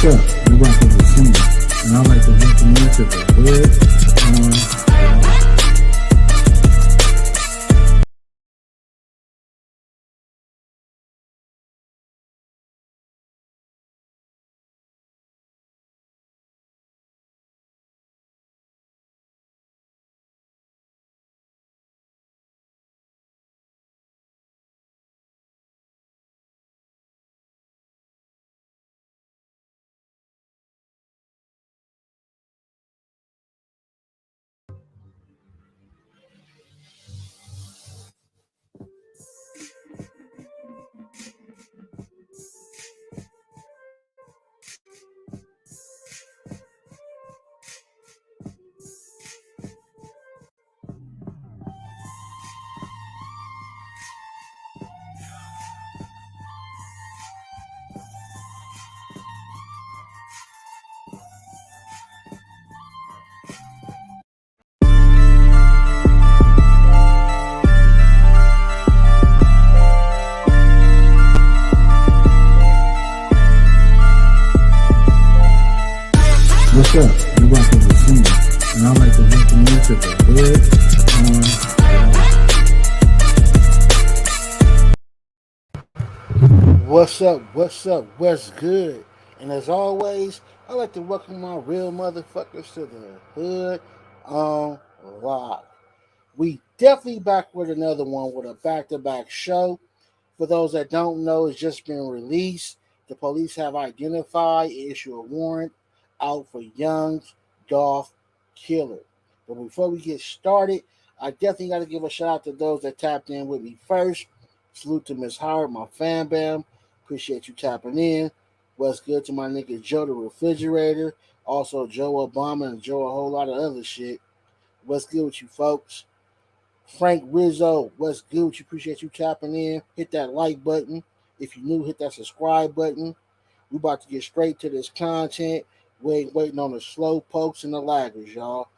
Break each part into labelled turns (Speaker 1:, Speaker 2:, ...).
Speaker 1: What's up? You rock with the team, and I'd like to welcome you to the Hood on Warrant. What's up? You rock with the team, and I'd like to welcome you to the Hood on Warrant.
Speaker 2: What's up? What's good? And as always, I'd like to welcome my real motherfuckers to the Hood on Rock. We definitely back with another one with a back-to-back show. For those that don't know, it's just been released. The police have identified and issued a warrant out for young Dolph killer. But before we get started, I definitely got to give a shout out to those that tapped in with me first. Salute to Miss Howard, my fan bam. Appreciate you tapping in. What's good to my nigga Joe the Refrigerator. Also Joe Obama and Joe a whole lot of other shit. What's good with you folks? Frank Rizzo, what's good with you? Appreciate you tapping in. Hit that like button. If you're new, hit that subscribe button. We about to get straight to this content. We ain't waiting on the slow pokes and the laggers, y'all.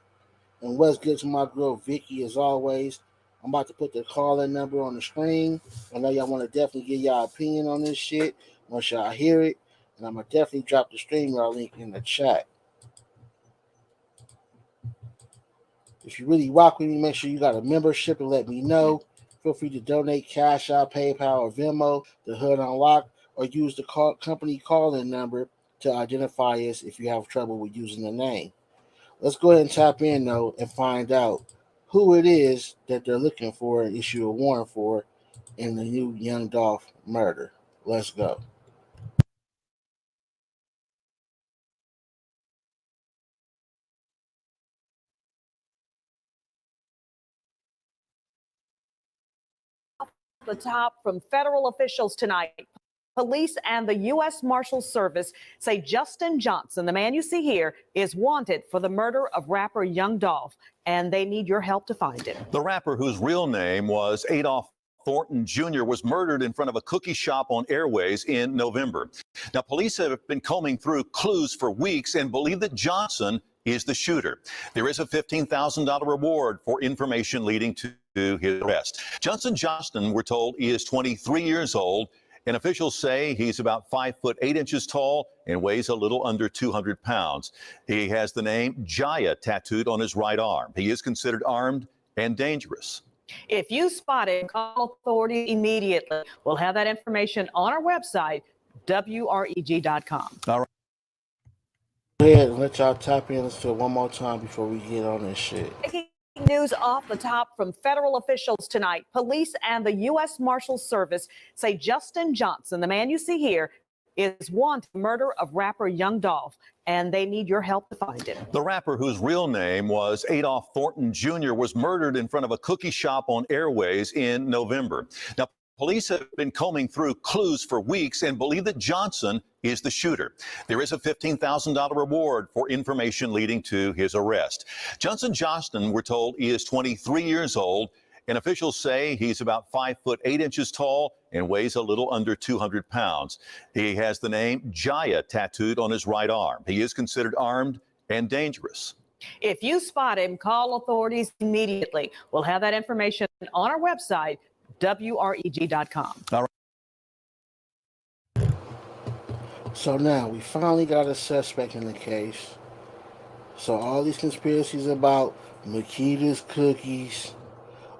Speaker 2: And what's good to my girl Vicky as always. I'm about to put the call-in number on the screen. I know y'all want to definitely give y'all opinion on this shit once y'all hear it. And I'm going to definitely drop the StreamYard link in the chat. If you really rock with me, make sure you got a membership and let me know. Feel free to donate Cash App, PayPal, or Venmo, the Hood Unlock, or use the company call-in number to identify us if you have trouble with using the name. Let's go ahead and tap in, though, and find out who it is that they're looking for and issue a warrant for in the new Young Dolph murder. Let's go.
Speaker 3: The top from federal officials tonight. Police and the U.S. Marshals Service say Justin Johnson, the man you see here, is wanted for the murder of rapper Young Dolph, and they need your help to find him.
Speaker 4: The rapper, whose real name was Adolph Thornton Jr., was murdered in front of a cookie shop on Airways in November. Now, police have been combing through clues for weeks and believe that Johnson is the shooter. There is a $15,000 reward for information leading to his arrest. Johnston, we're told, is 23 years old, and officials say he's about 5'8" tall and weighs a little under 200 pounds. He has the name Jaya tattooed on his right arm. He is considered armed and dangerous.
Speaker 3: If you spot him, call authorities immediately. We'll have that information on our website, WREG.com.
Speaker 4: All right.
Speaker 2: Go ahead and let y'all tap in to it one more time before we get on this shit.
Speaker 3: News off the top from federal officials tonight. Police and the U.S. Marshals Service say Justin Johnson, the man you see here, is wanted for the murder of rapper Young Dolph, and they need your help to find him.
Speaker 4: The rapper, whose real name was Adolph Thornton Jr., was murdered in front of a cookie shop on Airways in November. Now, police have been combing through clues for weeks and believe that Johnson is the shooter. There is a $15,000 reward for information leading to his arrest. Johnston, we're told, is 23 years old, and officials say he's about 5'8" tall and weighs a little under 200 pounds. He has the name Jaya tattooed on his right arm. He is considered armed and dangerous.
Speaker 3: If you spot him, call authorities immediately. We'll have that information on our website, WREG.com.
Speaker 4: All right.
Speaker 2: So now we finally got a suspect in the case. So all these conspiracies about Makita's cookies,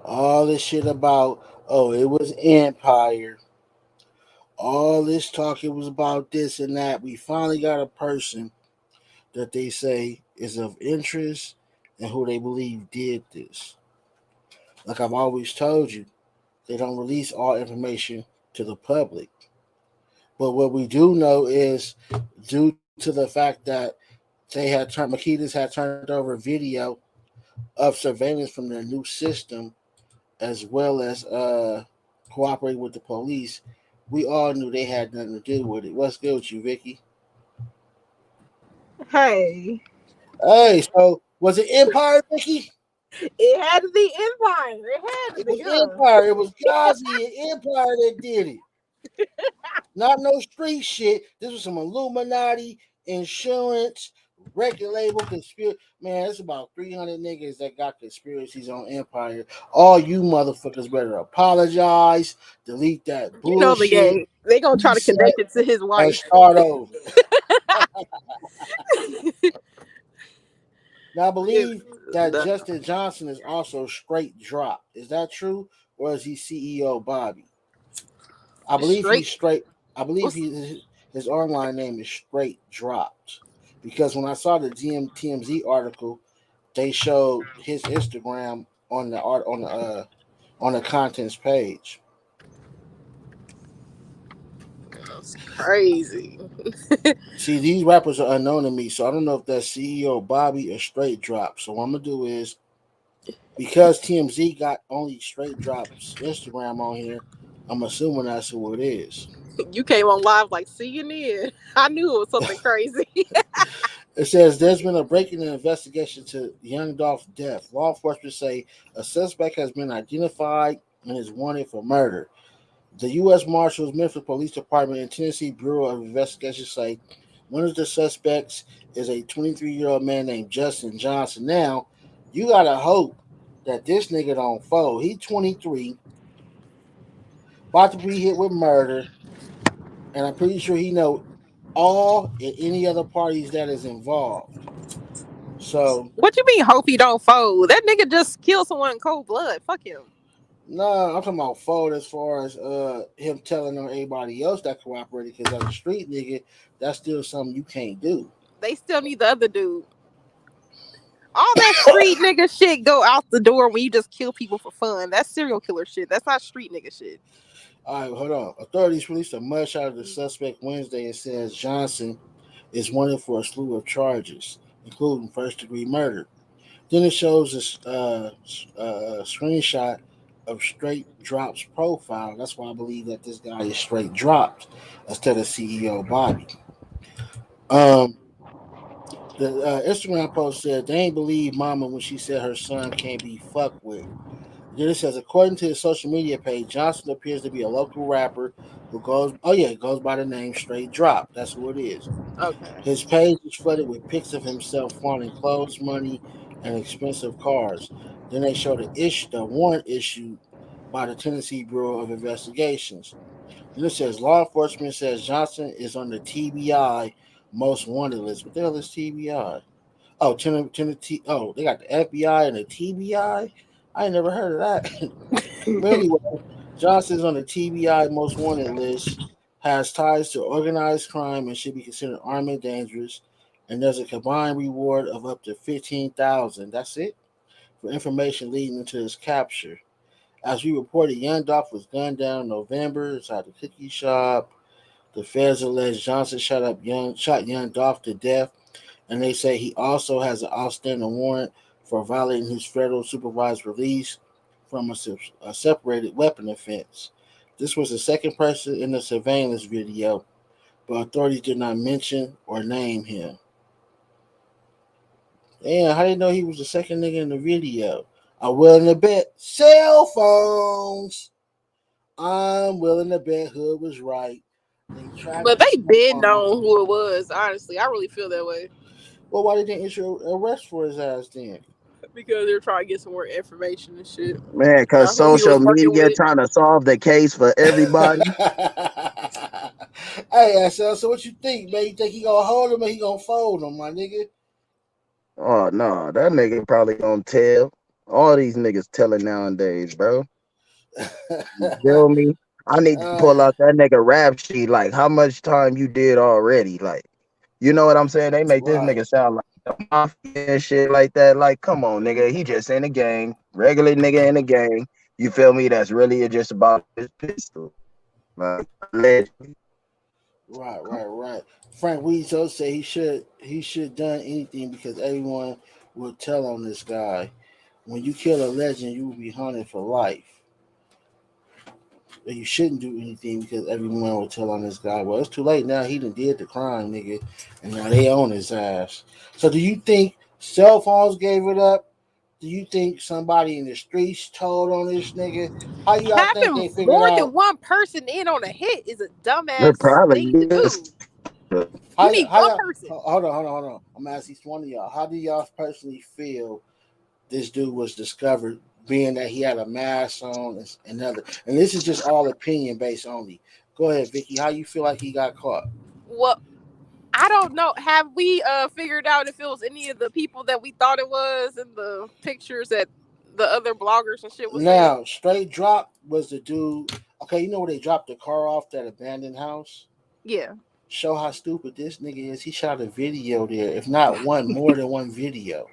Speaker 2: all this shit about, oh, it was Empire, all this talk, it was about this and that. We finally got a person that they say is of interest and who they believe did this. Like I've always told you, they don't release all information to the public. But what we do know is due to the fact that Makitas had turned over video of surveillance from their new system as well as cooperating with the police, we all knew they had nothing to do with it. What's good with you, Vicky?
Speaker 5: Hey,
Speaker 2: Hey, so was it Empire, Vicky?
Speaker 5: it had to be Empire. It had to
Speaker 2: It
Speaker 5: be,
Speaker 2: was
Speaker 5: huh?
Speaker 2: Empire. It was Ghazi and Empire that did it. Not no street shit. This was some Illuminati, insurance, record label, conspiracy. Man, it's about 300 niggas that got conspiracies on Empire. All you motherfuckers better apologize, delete that
Speaker 5: You know the
Speaker 2: bullshit,
Speaker 5: game. They gonna try to
Speaker 2: reset,
Speaker 5: connect it to his
Speaker 2: and
Speaker 5: wife.
Speaker 2: start over. Now, I believe that Justin Johnson is also straight dropped. Is that true? Or is he CEO Bobby? I believe
Speaker 5: Straight.
Speaker 2: he's straight. I believe his online name is straight dropped because when I saw the TMZ article, they showed his Instagram on the art on the contents page.
Speaker 5: That's crazy.
Speaker 2: See, these rappers are unknown to me, so I don't know if that's CEO Bobby or straight drop. So what I'm gonna do is because TMZ got only straight drops Instagram on here, I'm assuming that's who it is.
Speaker 5: You came on live like CNN. I knew it was something crazy.
Speaker 2: It says there's been a breaking investigation to young Dolph's death. Law enforcement say a suspect has been identified and is wanted for murder. The U.S. Marshals, Memphis Police Department, and Tennessee Bureau of Investigation say one of the suspects is a 23-year-old man named Justin Johnson. Now, you gotta hope that this nigga don't fold. He 23, about to be hit with murder, and I'm pretty sure he know all and any other parties that is involved. So
Speaker 5: What you mean? Hope he don't fold? That nigga just killed someone in cold blood. Fuck him.
Speaker 2: no, I'm talking about fold as far as him telling on everybody else that cooperated because as a street nigga, that's still something you can't do.
Speaker 5: They still need the other dude. All that street nigga shit go out the door when you just kill people for fun. That's serial killer shit. That's not street nigga shit.
Speaker 2: All right, hold on. Authorities released a mugshot of the suspect Wednesday and says Johnson is wanted for a slew of charges, including first-degree murder. Then it shows a screenshot of Straight Drop's profile. That's why I believe that this guy is Straight Dropped instead of CEO Bobby. Um, the Instagram post said they ain't believe Mama when she said her son can't be fucked with. Then it says, according to his social media page, Johnson appears to be a local rapper who goes by the name Straight Drop. That's who it is.
Speaker 5: Okay.
Speaker 2: His page is flooded with pics of himself flaunting clothes, money, and expensive cars. Then they show the warrant issued by the Tennessee Bureau of Investigations. Then it says law enforcement says Johnson is on the TBI most wanted list. What the hell is TBI? Oh, Tennessee. Oh, they got the FBI and the TBI. I ain't never heard of that. But anyway, Johnson's on the TBI most wanted list, has ties to organized crime, and should be considered armed and dangerous. And there's a combined reward of up to 15,000. That's it for information leading into his capture. As we reported, young Dolph was gunned down in November inside the cookie shop. The feds allege Johnson shot young Dolph to death, and they say he also has an outstanding warrant for violating his federal supervised release from a separated weapon offense. This was the second person in the surveillance video, but authorities did not mention or name him. Damn, how did they know he was the second nigga in the video? I'm willing to bet cell phones. I'm willing to bet Hood was right.
Speaker 5: But they been known who it was. Honestly, I really feel that way.
Speaker 2: Well, why they didn't issue an arrest for his ass then?
Speaker 5: Because they're trying to get some more information and shit.
Speaker 6: Man, because
Speaker 5: Who he
Speaker 6: social
Speaker 5: was working
Speaker 6: media
Speaker 5: with.
Speaker 6: trying to solve the case for everybody.
Speaker 2: Hey, so what you think, man? You think he gonna hold him or he gonna fold him, my nigga?
Speaker 6: Oh no, that nigga probably gonna tell. All these niggas telling nowadays, bro. You feel me? I need to pull out that nigga rap sheet. Like, how much time you did already? Like, you know what I'm saying? They make this
Speaker 2: right.
Speaker 6: nigga sound like a mafia and shit like that. Like, come on, nigga. He just in the gang, regular nigga in the gang. You feel me? That's really just about his pistol. Like, allegedly.
Speaker 2: Right. Frank Weezo said he should done anything because everyone will tell on this guy. When you kill a legend, you will be haunted for life. But you shouldn't do anything because everyone will tell on this guy. Well, it's too late now. He done did the crime, nigga, and now they own his ass. So, do you think cell phones gave it up? Do you think somebody in the streets told on this nigga? How y'all think
Speaker 5: Having
Speaker 2: they figured
Speaker 5: more than
Speaker 2: out?
Speaker 5: one person in on a hit is a
Speaker 6: It
Speaker 5: dumbass
Speaker 6: probably
Speaker 5: thing to
Speaker 6: is.
Speaker 5: do. You need one person.
Speaker 2: Hold on. I'm gonna ask each one of y'all. How do y'all personally feel this dude was discovered, being that he had a mask on and other? And this is just all opinion based only. Go ahead, Vicky. How you feel like he got caught?
Speaker 5: Well, I don't know. Have we figured out if it was any of the people that we thought it was in the pictures that the other bloggers and shit was
Speaker 2: Now, Straight Drop was the dude. Okay, you know where they dropped the car off that abandoned house?
Speaker 5: Yeah.
Speaker 2: Show how stupid this nigga is. He shot a video there, if not one, more than one video.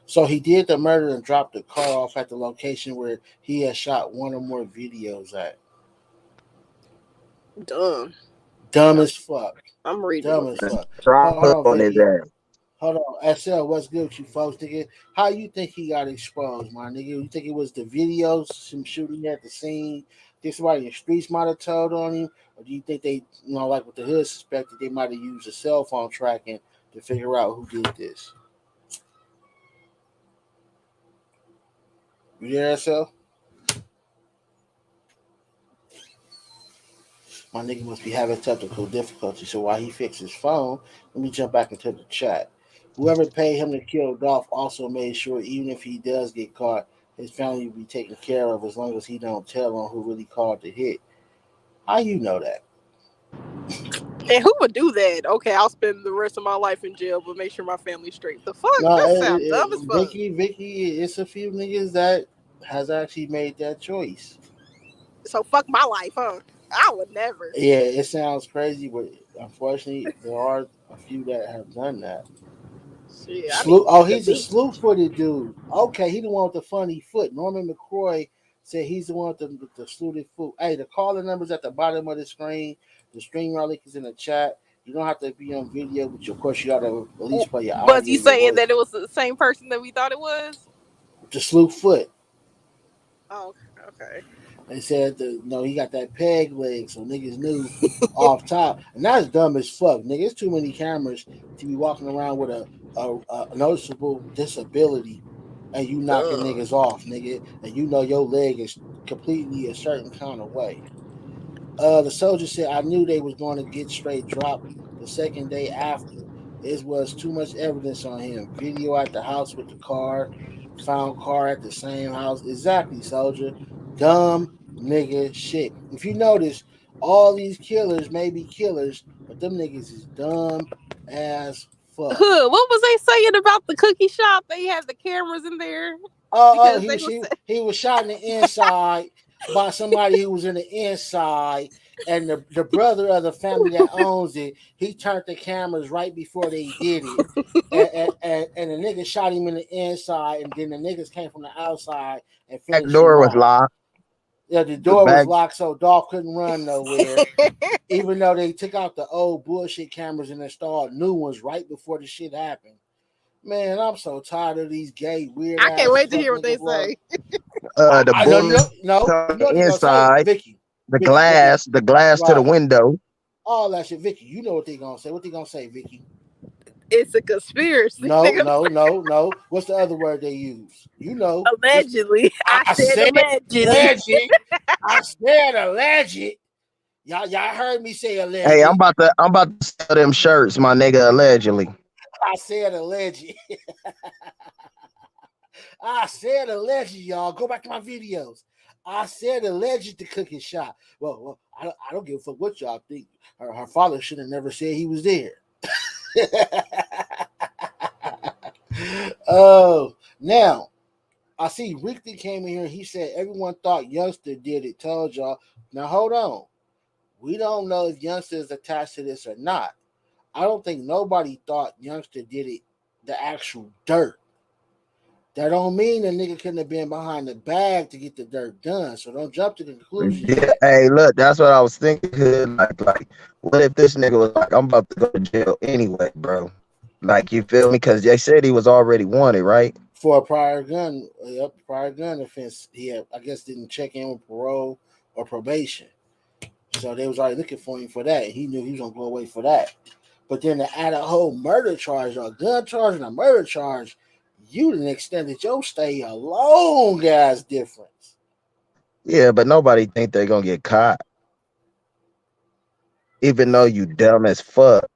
Speaker 2: So he did the murder and dropped the car off at the location where he had shot one or more videos at. Dumb as fuck.
Speaker 5: I'm reading.
Speaker 2: Dumb as fuck.
Speaker 6: Drop
Speaker 2: Hold on,
Speaker 6: on his
Speaker 2: Vicky.
Speaker 6: ass.
Speaker 2: Hold on. SL, what's good with you folks, nigga? How you think he got exposed, my nigga? You think it was the videos, him shooting at the scene? Think somebody in the streets might have told on him? Or do you think they, like what the hood suspected, they might have used a cell phone tracking to figure out who did this? You there, SL? My nigga must be having technical difficulty. So while he fixes his phone, let me jump back into the chat. Whoever paid him to kill Dolph also made sure even if he does get caught, his family will be taken care of as long as he don't tell on who really called the hit. How you know that?
Speaker 5: And who would do that? Okay, I'll spend the rest of my life in jail, but make sure my family's straight. The fuck?
Speaker 2: No,
Speaker 5: That sounds dumb as fuck.
Speaker 2: Vicky, it's a few niggas that has actually made that choice.
Speaker 5: So fuck my life, huh? I would never.
Speaker 2: Yeah, it sounds crazy, but unfortunately, there are a few that have done that. He's a slew-footed dude. Okay, he the one with the funny foot. Norman McCroy said he's the one with the slewed foot. Hey, the caller number's at the bottom of the screen. The streamer link is in the chat. You don't have to be on video, but of course you got to at least play your audio.
Speaker 5: Was you saying that it was the same person that we thought it was?
Speaker 2: The slew foot.
Speaker 5: Oh, okay.
Speaker 2: They said he got that peg leg, so niggas knew off top. And that's dumb as fuck, nigga. It's too many cameras to be walking around with a noticeable disability and you knocking niggas off, nigga. And you know your leg is completely a certain kind of way. The soldier said, I knew they was going to get straight dropped the second day after. It was too much evidence on him. Video at the house with the car, found car at the same house. Exactly, soldier. Dumb nigga shit. If you notice, all these killers may be killers, but them niggas is dumb as fuck.
Speaker 5: What was they saying about the cookie shop? They had the cameras in there.
Speaker 2: He was shot in the inside by somebody who was in the inside, and the brother of the family that owns it, he turned the cameras right before they did it, and the nigga shot him in the inside, and then the niggas came from the outside and finished
Speaker 6: That door was locked.
Speaker 2: Yeah, the door was locked, so Dolph couldn't run nowhere. Even though they took out the old bullshit cameras and installed new ones right before the shit happened. Man, I'm so tired of these gay weird.
Speaker 5: I can't wait to hear what they say.
Speaker 6: The inside,
Speaker 2: Vicky,
Speaker 6: the glass to the window.
Speaker 2: All that shit, Vicky. You know what they gonna say? What they gonna say, Vicky?
Speaker 5: It's a conspiracy.
Speaker 2: No. What's the other word they use? You know.
Speaker 5: Allegedly. I said allegedly.
Speaker 2: I said alleged. Y'all heard me say alleged.
Speaker 6: Hey, I'm about to sell them shirts, my nigga, allegedly.
Speaker 2: I said alleged. I said alleged, y'all. Go back to my videos. I said alleged to cooking shop. Well, I don't give a fuck what y'all think. Her father should have never said he was there. Oh, now I see Ricky came in here. He said everyone thought Youngster did it. Told y'all. Now hold on. We don't know if Youngster is attached to this or not. I don't think nobody thought Youngster did it. The actual dirt. That don't mean the nigga couldn't have been behind the bag to get the dirt done. So don't jump to the conclusion
Speaker 6: Yeah,
Speaker 2: yet.
Speaker 6: hey, look, that's what I was thinking. Like, what if this nigga was like, I'm about to go to jail anyway, bro? Like, you feel me? Because they said he was already wanted, right?
Speaker 2: For a prior gun, prior gun offense, he had, I guess, didn't check in with parole or probation. So they was already looking for him for that. He knew he was gonna go away for that. But then to add a whole murder charge or a gun charge and a murder charge, you done extended your stay a long ass difference.
Speaker 6: Yeah, but nobody think they're gonna get caught, even though you dumb as fuck.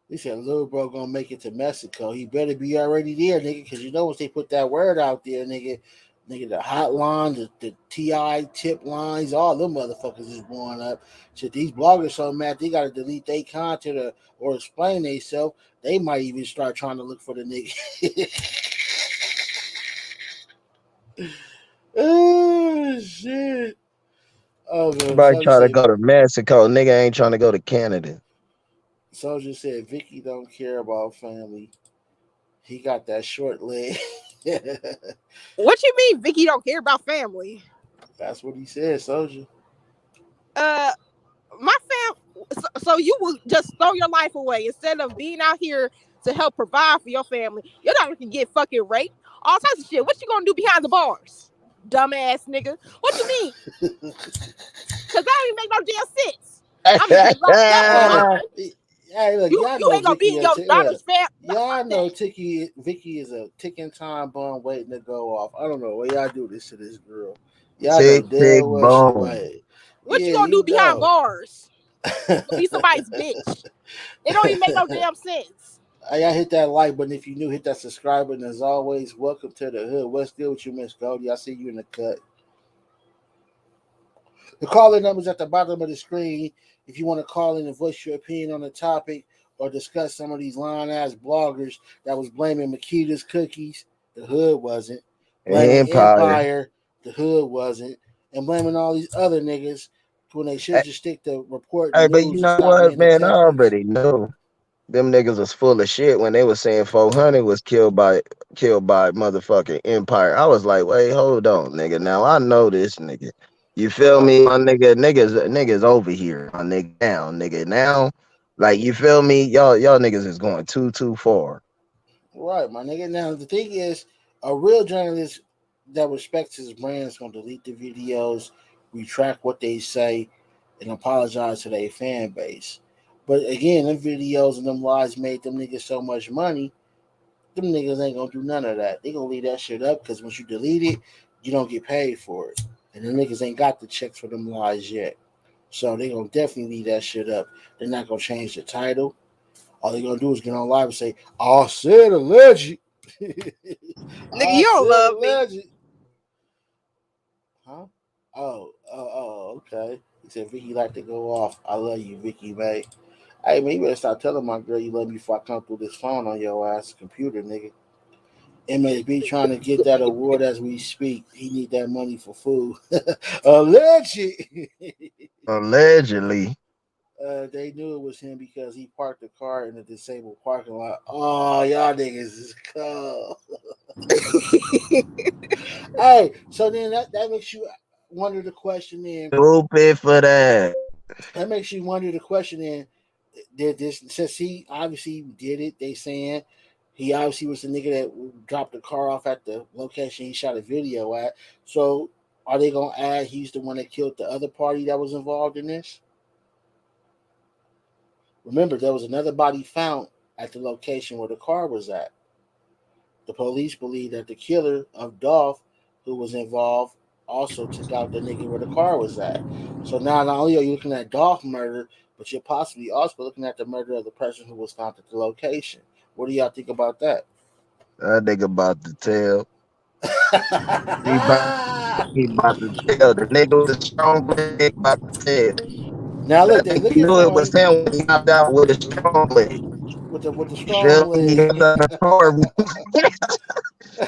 Speaker 2: He said, little bro gonna make it to Mexico. He better be already there, nigga, because you know once they put that word out there, nigga, the hotline, the TI tip lines, all them motherfuckers is blowing up. Shit, these bloggers so mad they gotta delete their content or explain themselves. They might even start trying to look for the nigga. Oh shit. Oh man,
Speaker 6: Everybody try to go to Mexico. Nigga ain't trying to go to Canada.
Speaker 2: Soldier said Vicky don't care about family. He got that short leg.
Speaker 5: What you mean Vicky don't care about family?
Speaker 2: That's what he said, Soldier.
Speaker 5: My so you will just throw your life away instead of being out here to help provide for your family. You're not gonna get fucking raped. All types of shit. What you gonna do behind the bars? Dumbass nigga. What you mean? Cause that don't even make no damn sense. I'm gonna get locked up for mine.
Speaker 2: Hey, look,
Speaker 5: You ain't gonna be in your daughter's family.
Speaker 2: Y'all know Vicky is a ticking time bomb waiting to go off. I don't know why y'all do this to this girl. Y'all know damn well she wait.
Speaker 5: What you gonna do behind bars? Be somebody's bitch. It don't even make no damn sense.
Speaker 2: Y'all hit that like button if you new. Hit that subscribe button. As always, welcome to the hood. What's good with you, Miss Goldie? I see you in the cut. The call-in number is at the bottom of the screen. If you want to call in and voice your opinion on the topic or discuss some of these lying-ass bloggers that was blaming Makita's cookies, the hood wasn't. Blaming Empire, the hood wasn't. And blaming all these other niggas when they should just stick to report
Speaker 6: Hey,
Speaker 2: news
Speaker 6: but you know what, man? I already know them niggas was full of shit when they was saying 400 was killed by motherfucking Empire. I was like, wait, hold on, nigga. Now I know this nigga. You feel me, my nigga? Niggas over here, my nigga. Now, like, you feel me? Y'all niggas is going too far.
Speaker 2: Right, my nigga. Now the thing is, a real journalist that respects his brand is gonna delete the videos, retract what they say, and apologize to their fan base. But again, them videos and them lies made them niggas so much money. Them niggas ain't gonna do none of that. They gonna leave that shit up because once you delete it, you don't get paid for it. And the niggas ain't got the checks for them lies yet. So they gonna definitely leave that shit up. They're not gonna change the title. All they gonna do is get on live and say, I said alleged.
Speaker 5: Nigga, you don't love me.
Speaker 2: Huh? Oh, okay. He said Vicky like to go off. I love you, Vicky, mate. Hey man, you better stop telling my girl you love me before I come through this phone on your ass computer, nigga. MSB trying to get that award as we speak. He need that money for food.
Speaker 6: Allegedly.
Speaker 2: They knew it was him because he parked the car in a disabled parking lot. Oh, y'all niggas is cold. Hey, so then that makes you wonder the question then.
Speaker 6: Stupid for that.
Speaker 2: That makes you wonder the question then. Did this, since he obviously did it, they saying he obviously was the nigga that dropped the car off at the location he shot a video at. So are they gonna add he's the one that killed the other party that was involved in this? Remember, there was another body found at the location where the car was at. The police believe that the killer of Dolph, who was involved, also took out the nigga where the car was at. So now not only are you looking at Dolph murder, but you're possibly also looking at the murder of the person who was found at the location. What do y'all think about that?
Speaker 6: That nigga about to tell. He about, he about to tell. The nigga with the strong leg about to tell.
Speaker 2: Now look,
Speaker 6: That
Speaker 2: they
Speaker 6: nigga
Speaker 2: looking
Speaker 6: knew it
Speaker 2: for
Speaker 6: was
Speaker 2: him
Speaker 6: him when he hopped out with a strong leg.
Speaker 2: with the
Speaker 6: You feel
Speaker 2: strong
Speaker 6: me? He
Speaker 2: leg.
Speaker 6: hopped out the car.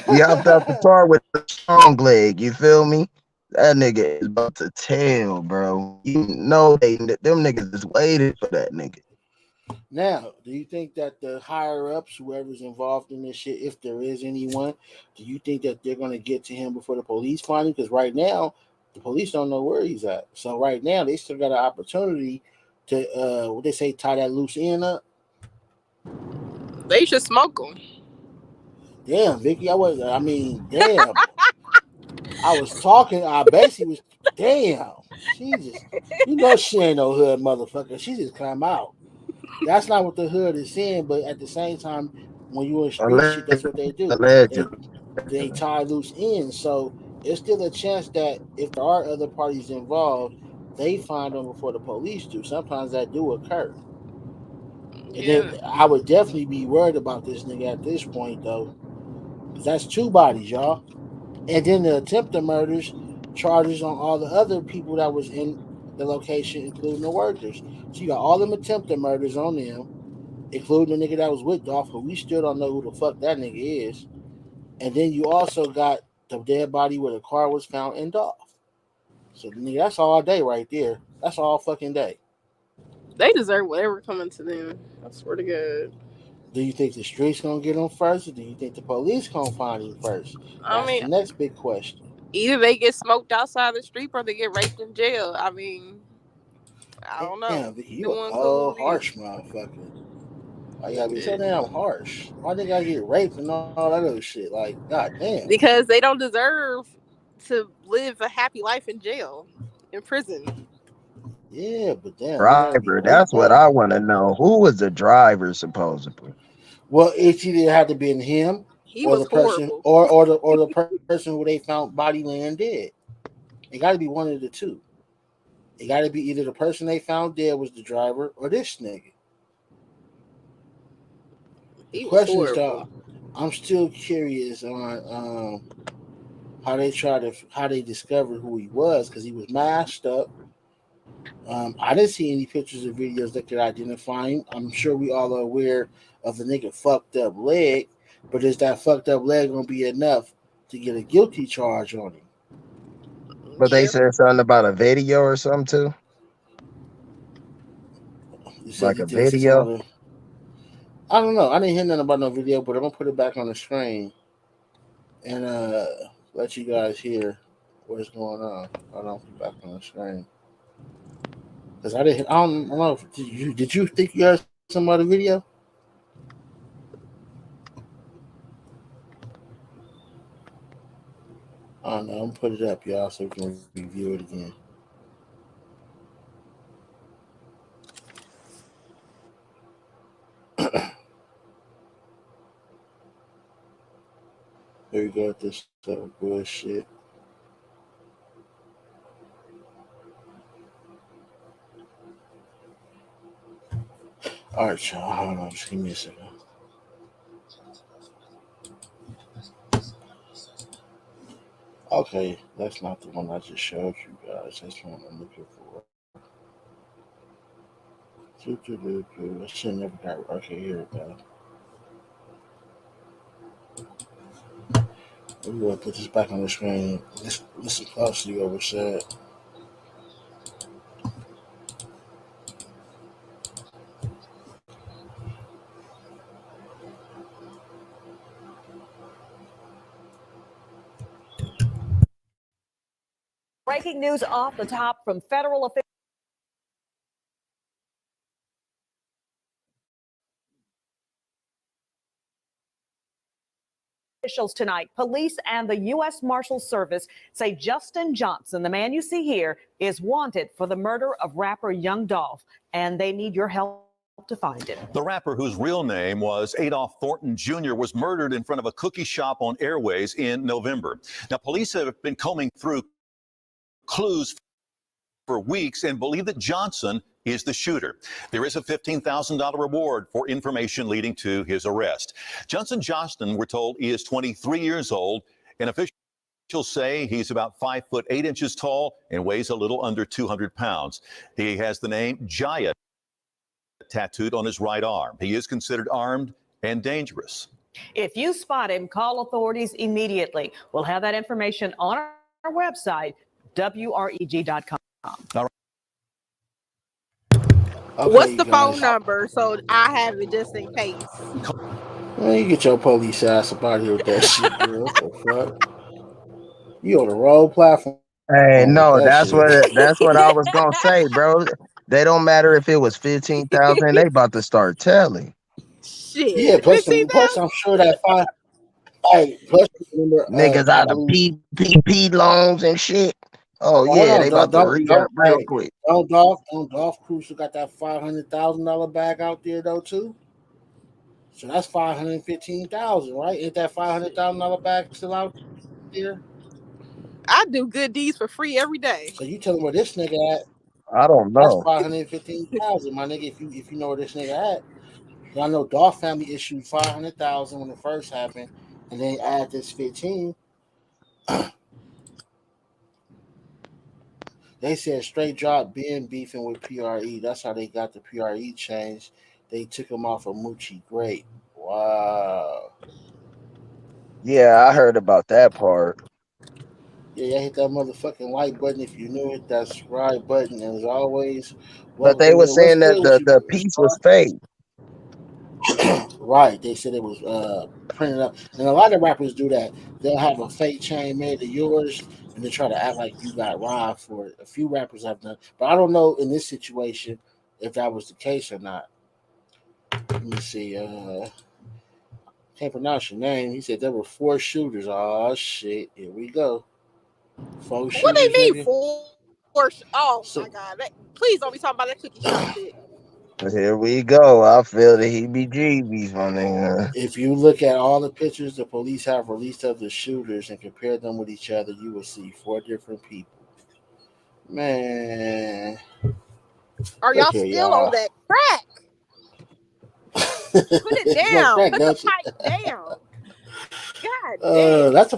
Speaker 6: He hopped out the car with a strong leg. You feel me? That nigga is about to tell, bro. You know them niggas is waiting for that nigga.
Speaker 2: Now, do you think that the higher ups, whoever's involved in this shit, if there is anyone, do you think that they're going to get to him before the police find him? Because right now, the police don't know where he's at. So right now, they still got an opportunity to, what they say, tie that loose end up.
Speaker 5: They should smoke him.
Speaker 2: Damn, Vicky, damn. I was talking, I basically was, damn. She just, she ain't no hood motherfucker. She just come out. That's not what the hood is saying, but at the same time, when you in street shit, that's what they do. They
Speaker 6: Allegedly.
Speaker 2: they tie loose ends. So it's still a chance that if there are other parties involved, they find them before the police do. Sometimes that do occur. And then
Speaker 5: Yeah.
Speaker 2: I would definitely be worried about this nigga at this point though. Because that's 2 bodies, y'all. And then the attempted murders charges on all the other people that was in the location, including the workers. So you got all them attempted murders on them, including the nigga that was with Dolph, but we still don't know who the fuck that nigga is. And then you also got the dead body where the car was found in Dolph. So nigga, that's all day right there. That's all fucking day.
Speaker 5: They deserve whatever coming to them. I swear to God.
Speaker 2: Do you think the streets gonna get him first, or do you think the police gonna find him first?
Speaker 5: I
Speaker 2: That's
Speaker 5: mean,
Speaker 2: the next big question.
Speaker 5: either they get smoked outside the street or they get raped in jail. I mean, I don't know.
Speaker 2: Damn, Vicky,
Speaker 5: Either
Speaker 2: you a
Speaker 5: one
Speaker 2: cold,
Speaker 5: cool with me.
Speaker 2: harsh motherfucker. Why you gotta be so damn harsh? Why they gotta get raped and all that other shit? Like, god damn.
Speaker 5: Because they don't deserve to live a happy life in jail, in prison.
Speaker 2: Yeah, but damn, they gotta be
Speaker 6: Driver.
Speaker 2: raped
Speaker 6: That's what
Speaker 2: though.
Speaker 6: I want to know. Who was the driver supposedly?
Speaker 2: Well, it's either had to be in him
Speaker 5: He
Speaker 2: or
Speaker 5: was
Speaker 2: the person
Speaker 5: horrible.
Speaker 2: or the person who they found body laying dead. It got to be one of the two. It got to be either the person they found dead was the driver or this nigga. The
Speaker 5: He was
Speaker 2: question is, though,
Speaker 5: horrible.
Speaker 2: I'm still curious on how they discovered who he was because he was masked up. I didn't see any pictures or videos that could identify him. I'm sure we all are aware of the nigga fucked up leg, but is that fucked up leg gonna be enough to get a guilty charge on him?
Speaker 6: But they
Speaker 5: Yeah.
Speaker 6: said something about a video or something too.
Speaker 2: You said
Speaker 6: Like
Speaker 2: you
Speaker 6: a
Speaker 2: did say something
Speaker 6: video.
Speaker 2: about I don't know. I didn't hear nothing about no video, but I'm gonna put it back on the screen and let you guys hear what's going on. Hold on, put it back on the screen because I didn't. I don't know. Did you think you heard some other video? I don't know. I'm gonna put it up, y'all, so we can review it again. Here we go with this bullshit. All right, y'all. Hold on. Just give me a second. Okay, that's not the one I just showed you guys. That's the one I'm looking for. I should never got. Okay, here we go. We're going to put this back on the screen. Listen closely what was said.
Speaker 3: Breaking news off the top from federal officials tonight. Police and the U.S. Marshals Service say Justin Johnson, the man you see here, is wanted for the murder of rapper Young Dolph, and they need your help to find him.
Speaker 4: The rapper, whose real name was Adolph Thornton Jr., was murdered in front of a cookie shop on Airways in November. Now, police have been combing through clues for weeks and believe that Johnson is the shooter. There is a $15,000 reward for information leading to his arrest. Johnson Johnston, we're told, is 23 years old, and officials say he's about 5'8" tall and weighs a little under 200 pounds. He has the name Jaya tattooed on his right arm. He is considered armed and dangerous.
Speaker 3: If you spot him, call authorities immediately. We'll have that information on our website, WREG.com.
Speaker 4: All right.
Speaker 2: Okay,
Speaker 5: What's the
Speaker 2: guys.
Speaker 5: phone number so I have it just in case?
Speaker 2: Man, you get your police ass up out of here with that shit, girl. What the fuck? You on the wrong platform.
Speaker 6: Hey, no,
Speaker 2: that
Speaker 6: that's
Speaker 2: shit.
Speaker 6: what I was gonna say, bro. They don't matter if it was 15,000. They about to start telling
Speaker 5: Shit.
Speaker 2: Yeah, plus
Speaker 5: 15,000?
Speaker 2: I'm sure that fine. Hey, plus remember,
Speaker 6: niggas
Speaker 2: I
Speaker 6: out of
Speaker 2: believe.
Speaker 6: PPP loans and shit. Oh
Speaker 2: Hold
Speaker 6: yeah,
Speaker 2: on,
Speaker 6: they about to re-up real quick.
Speaker 2: Dolph Cruiser got that $500,000 bag out there though too. So that's $515,000, right? Ain't that $500,000 bag still out there?
Speaker 5: I do good deeds for free every day.
Speaker 2: So you tell me where this nigga at?
Speaker 6: I don't
Speaker 2: That's
Speaker 6: know.
Speaker 2: $515,000, my nigga. If you know where this nigga at, I know Dolph family issued $500,000 when it first happened, and then add this 15. They said straight drop being beefing with PRE. That's how they got the PRE changed. They took him off of Moochie Great. Wow.
Speaker 6: Yeah, I heard about that part.
Speaker 2: Yeah, hit that motherfucking like button if you knew it. That's right button. And as always,
Speaker 6: But
Speaker 2: welcome
Speaker 6: they
Speaker 2: to
Speaker 6: were
Speaker 2: the What's
Speaker 6: saying that
Speaker 2: Good with you.
Speaker 6: the piece was fake.
Speaker 2: Right. They said it was printed up. And a lot of rappers do that. They'll have a fake chain made of yours and they try to act like you got robbed for it. A few rappers have done. But I don't know in this situation if that was the case or not. Let me see. Can't pronounce your name. He said there were 4 shooters. Oh shit. Here we go. 4
Speaker 5: What
Speaker 2: shooters,
Speaker 5: do you mean
Speaker 2: nigga.
Speaker 5: Oh
Speaker 2: So,
Speaker 5: my god. Please don't be talking about that cookie shop shit.
Speaker 6: Here we go. I feel the heebie-jeebies, my nigga.
Speaker 2: if you look at all the pictures the police have released of the shooters and compare them with each other, you will see 4 different people. Man,
Speaker 5: Are y'all
Speaker 2: look here,
Speaker 5: still on
Speaker 2: y'all.
Speaker 5: that crack? Put it
Speaker 2: You smoke
Speaker 5: down.
Speaker 2: crack,
Speaker 5: Put the
Speaker 2: don't you?
Speaker 5: pipe down. God damn.
Speaker 2: That's the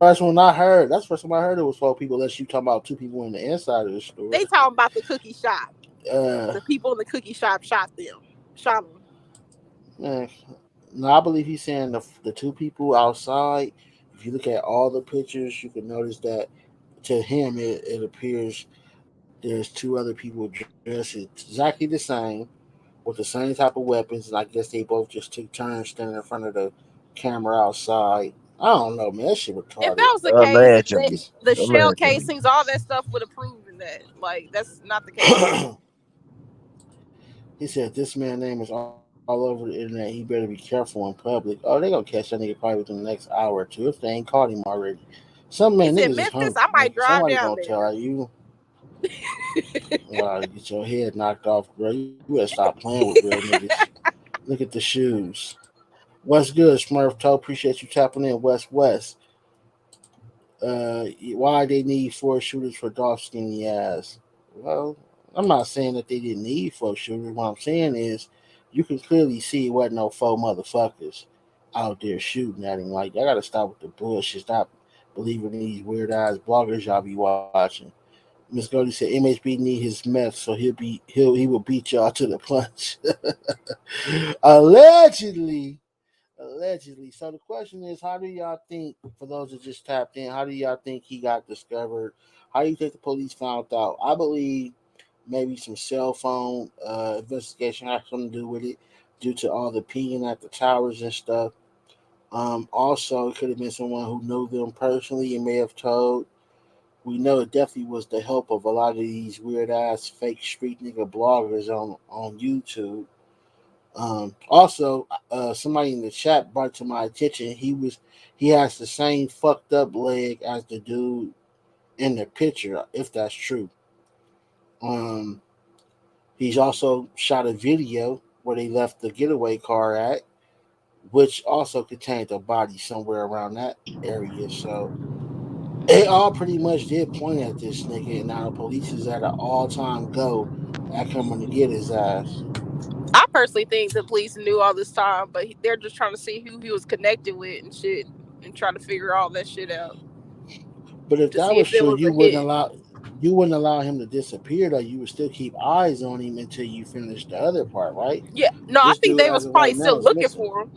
Speaker 2: first one I heard. That's the first time I heard it was 4 people, unless you talking about 2 people in the inside of the store.
Speaker 5: They talking about the cookie shop.
Speaker 2: Uh,
Speaker 5: The people in the cookie shop shot them. Shot them.
Speaker 2: man, no, I believe he's saying the 2 people outside. If you look at all the pictures, you can notice that to him it appears there's 2 other people dressed exactly the same with the same type of weapons, and I guess they both just took turns standing in front of the camera outside. I don't know, man. That shit
Speaker 5: If
Speaker 2: retarded.
Speaker 5: that was the case,
Speaker 6: Allegedly.
Speaker 5: the shell
Speaker 6: Allegedly.
Speaker 5: casings, all that stuff would have proven that. Like, that's not the case.
Speaker 2: He said this man's name is all over the internet. He better be careful in public. Oh, they gonna catch that nigga probably within the next hour or 2 if they ain't caught him already. Some
Speaker 5: He
Speaker 2: man
Speaker 5: said,
Speaker 2: niggas is
Speaker 5: Memphis,
Speaker 2: hungry.
Speaker 5: I might drive
Speaker 2: Somebody
Speaker 5: down
Speaker 2: gonna
Speaker 5: there.
Speaker 2: tell you. Get your head knocked off, bro. You better stop playing with real niggas. Look at the shoes. What's good, Smurf Toe? Appreciate you tapping in, West. Why they need 4 shooters for Dolph skinny ass? Well, I'm not saying that they didn't need 4 shooters. What I'm saying is, you can clearly see it wasn't no 4 motherfuckers out there shooting at him. Like, I gotta stop with the bullshit. Stop believing these weird ass bloggers y'all be watching. Miss Goldie said MHB need his meth, so he will beat y'all to the punch. Allegedly. So the question is, how do y'all think, for those that just tapped in, how do y'all think he got discovered? How do you think the police found out? I believe maybe some cell phone investigation has something to do with it, due to all the pinging at the towers and stuff. Also, it could have been someone who knew them personally and may have told. We know it definitely was the help of a lot of these weird ass fake street nigga bloggers on YouTube. Also, somebody in the chat brought to my attention he has the same fucked up leg as the dude in the picture, if that's true. Um, he's also shot a video where they left the getaway car at, which also contained a body somewhere around that area. So It all pretty much did point at this nigga, and now the police is at an all-time go at coming to get his ass.
Speaker 5: I personally think the police knew all this time, but they're just trying to see who he was connected with and shit, and trying to figure all that shit out
Speaker 2: But if
Speaker 5: to
Speaker 2: that
Speaker 5: see
Speaker 2: was
Speaker 5: if it
Speaker 2: true,
Speaker 5: was a hit.
Speaker 2: you wouldn't allow him to disappear though. You would still keep eyes on him until you finish the other part, right?
Speaker 5: Yeah, no, I
Speaker 2: This
Speaker 5: think
Speaker 2: dude,
Speaker 5: they
Speaker 2: as
Speaker 5: was
Speaker 2: of
Speaker 5: probably
Speaker 2: right now,
Speaker 5: still
Speaker 2: is
Speaker 5: looking
Speaker 2: missing.
Speaker 5: for him,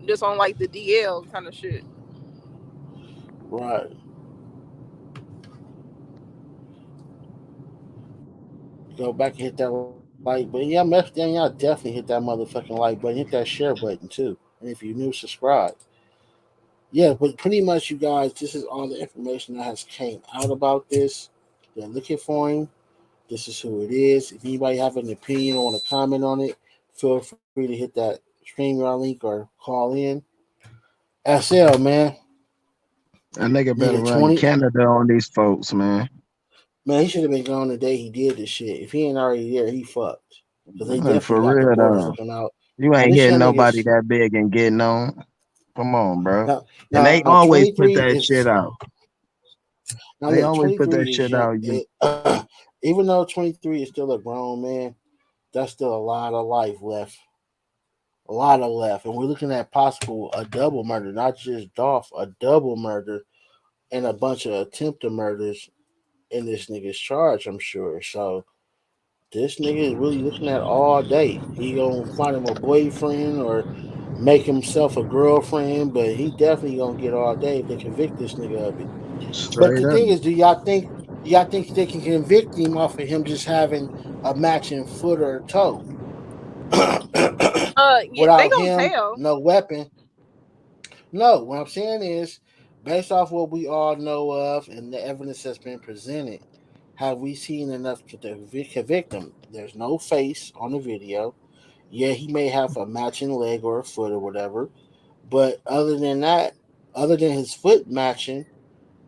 Speaker 5: just on like the DL kind of shit.
Speaker 2: Right. Go back and hit that like button. Yeah, y'all definitely hit that motherfucking like button. Hit that share button too. And if you're new, subscribe. Yeah, but pretty much, you guys, this is all the information that has came out about this. They're looking for him. This is who it is. If anybody have an opinion or want to comment on it, feel free to hit that StreamYard link or call in. SL, man.
Speaker 6: That nigga better
Speaker 2: Nigga,
Speaker 6: run
Speaker 2: 20.
Speaker 6: Canada on these folks, man.
Speaker 2: Man, he should have been gone the day he did this shit. If he ain't already there, he fucked. Because they definitely
Speaker 6: For
Speaker 2: got the
Speaker 6: real
Speaker 2: borders
Speaker 6: though.
Speaker 2: looking out.
Speaker 6: You
Speaker 2: Now,
Speaker 6: ain't
Speaker 2: this
Speaker 6: hitting
Speaker 2: young
Speaker 6: nobody
Speaker 2: nigga's.
Speaker 6: that big and getting on. Come on, bro.
Speaker 2: Now,
Speaker 6: And they
Speaker 2: now
Speaker 6: always put
Speaker 2: 23
Speaker 6: that
Speaker 2: is.
Speaker 6: shit out.
Speaker 2: Now,
Speaker 6: They
Speaker 2: look,
Speaker 6: always put
Speaker 2: 23
Speaker 6: that
Speaker 2: is
Speaker 6: shit
Speaker 2: young.
Speaker 6: out.
Speaker 2: Even though 23 is still a grown man, that's still a lot of life left. A lot of left. And we're looking at possible a double murder, not just Dolph, a double murder and a bunch of attempted murders in this nigga's charge, I'm sure. So this nigga is really looking at all day. He gonna find him a boyfriend or make himself a girlfriend, but he definitely gonna get all day if they convict this nigga of it. But
Speaker 6: Straight
Speaker 2: the
Speaker 6: up.
Speaker 2: thing is, do y'all think they can convict him off of him just having a matching foot or toe?
Speaker 5: Yeah, they
Speaker 2: Without
Speaker 5: gonna
Speaker 2: him,
Speaker 5: tell.
Speaker 2: no weapon. No, what I'm saying is, based off what we all know of and the evidence that's been presented, have we seen enough to convict him? There's no face on the video. Yeah, he may have a matching leg or a foot or whatever, but other than that, other than his foot matching,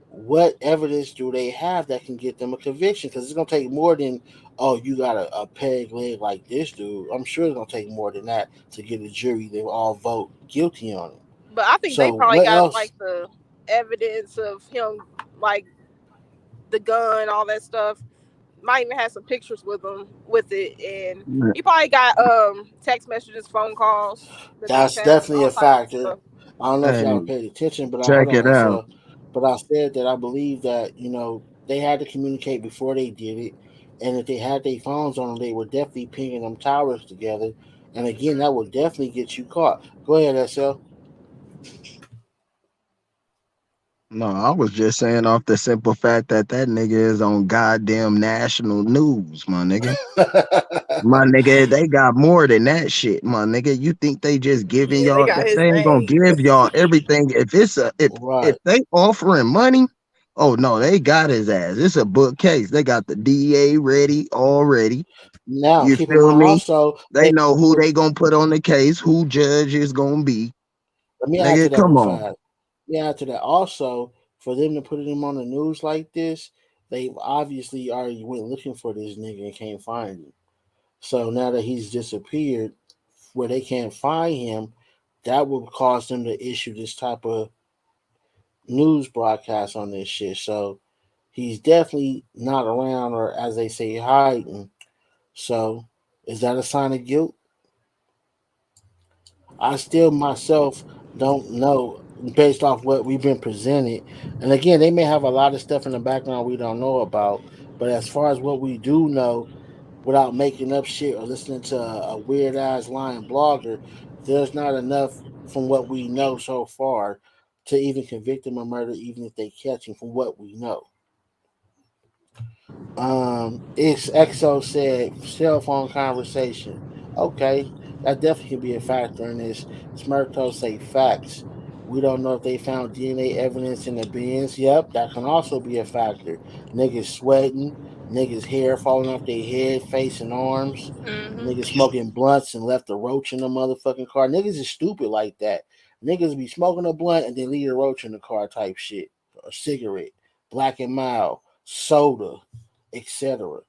Speaker 2: what evidence do they have that can get them a conviction? Because it's gonna take more than, oh, you got a peg leg like this dude. I'm sure it's gonna take more than that to get a jury to all vote guilty on it.
Speaker 5: But I think they
Speaker 2: So
Speaker 5: probably
Speaker 2: what
Speaker 5: got
Speaker 2: else?
Speaker 5: like the evidence of him, like the gun, all that stuff. Might even have some pictures with him with it, and he probably got text messages, phone calls that they
Speaker 2: That's
Speaker 5: found,
Speaker 2: definitely
Speaker 5: all
Speaker 2: a
Speaker 5: types of
Speaker 2: factor.
Speaker 5: stuff.
Speaker 2: I don't know if
Speaker 6: Hey,
Speaker 2: y'all paid attention, but I
Speaker 6: check
Speaker 2: hold
Speaker 6: it
Speaker 2: on,
Speaker 6: out.
Speaker 2: SL. But I said that I believe that they had to communicate before they did it, and if they had their phones on them, they were definitely pinging them towers together. And again, that would definitely get you caught. Go ahead, SL.
Speaker 6: No, I was just saying off the simple fact that that nigga is on goddamn national news, my nigga. My nigga, they got more than that shit, my nigga. You think they just giving
Speaker 5: Yeah, they
Speaker 6: y'all
Speaker 5: got
Speaker 6: that
Speaker 5: his
Speaker 6: they ain't gonna
Speaker 5: name.
Speaker 6: give y'all everything. If it's if
Speaker 2: Right.
Speaker 6: they offering money, oh no, they got his ass. It's a book case. They got the DA ready already.
Speaker 2: Now,
Speaker 6: You
Speaker 2: keep in
Speaker 6: feel
Speaker 2: mind
Speaker 6: me?
Speaker 2: also,
Speaker 6: They
Speaker 2: they
Speaker 6: know who they gonna put on the case, who judge is gonna be.
Speaker 2: let me add to
Speaker 6: Nigga,
Speaker 2: that real
Speaker 6: come on.
Speaker 2: fast. Let me add to that also, for them to put him on the news like this, they obviously already went looking for this nigga and can't find him. So now that he's disappeared, where they can't find him, that would cause them to issue this type of news broadcast on this shit. So he's definitely not around, or as they say, hiding. So is that a sign of guilt? I still myself don't know based off what we've been presented. And again, they may have a lot of stuff in the background we don't know about. But as far as what we do know, without making up shit or listening to a weird ass lying blogger, there's not enough from what we know so far to even convict him of murder, even if they catch him from what we know. It's XO said cell phone conversation. Okay, that definitely can be a factor in this. Smirto say facts. We don't know if they found DNA evidence in the bins. Yep, that can also be a factor. Niggas sweating, niggas hair falling off their head, face and arms.
Speaker 5: Hmm.
Speaker 2: Niggas smoking blunts and left a roach in the motherfucking car. Niggas is stupid like that. Niggas be smoking a blunt and then leave a roach in the car type shit. A cigarette, Black and Mild, soda, etc.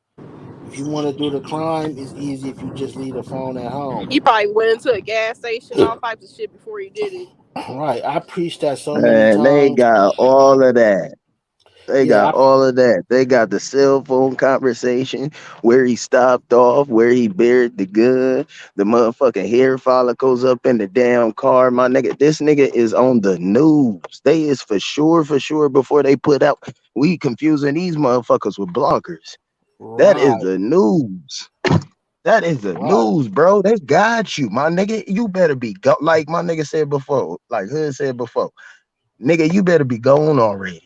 Speaker 2: If you want to do the crime, it's easy if you just leave the phone at home.
Speaker 5: He probably went into a gas station, all types of shit before he did it.
Speaker 2: Right. I preached that so many
Speaker 6: And they
Speaker 2: times.
Speaker 6: got all of that. They
Speaker 2: Yeah,
Speaker 6: got all of that. They got the cell phone conversation, where he stopped off, where he buried the gun, the motherfucking hair follicles up in the damn car. My nigga, this nigga is on the news. They is for sure before they put out. We confusing these motherfuckers with bloggers. That is
Speaker 2: right,
Speaker 6: the news. That is the
Speaker 2: right,
Speaker 6: news, bro. They got you, my nigga. You better be go like my nigga said before, like Hood said before. Nigga, you better be going already.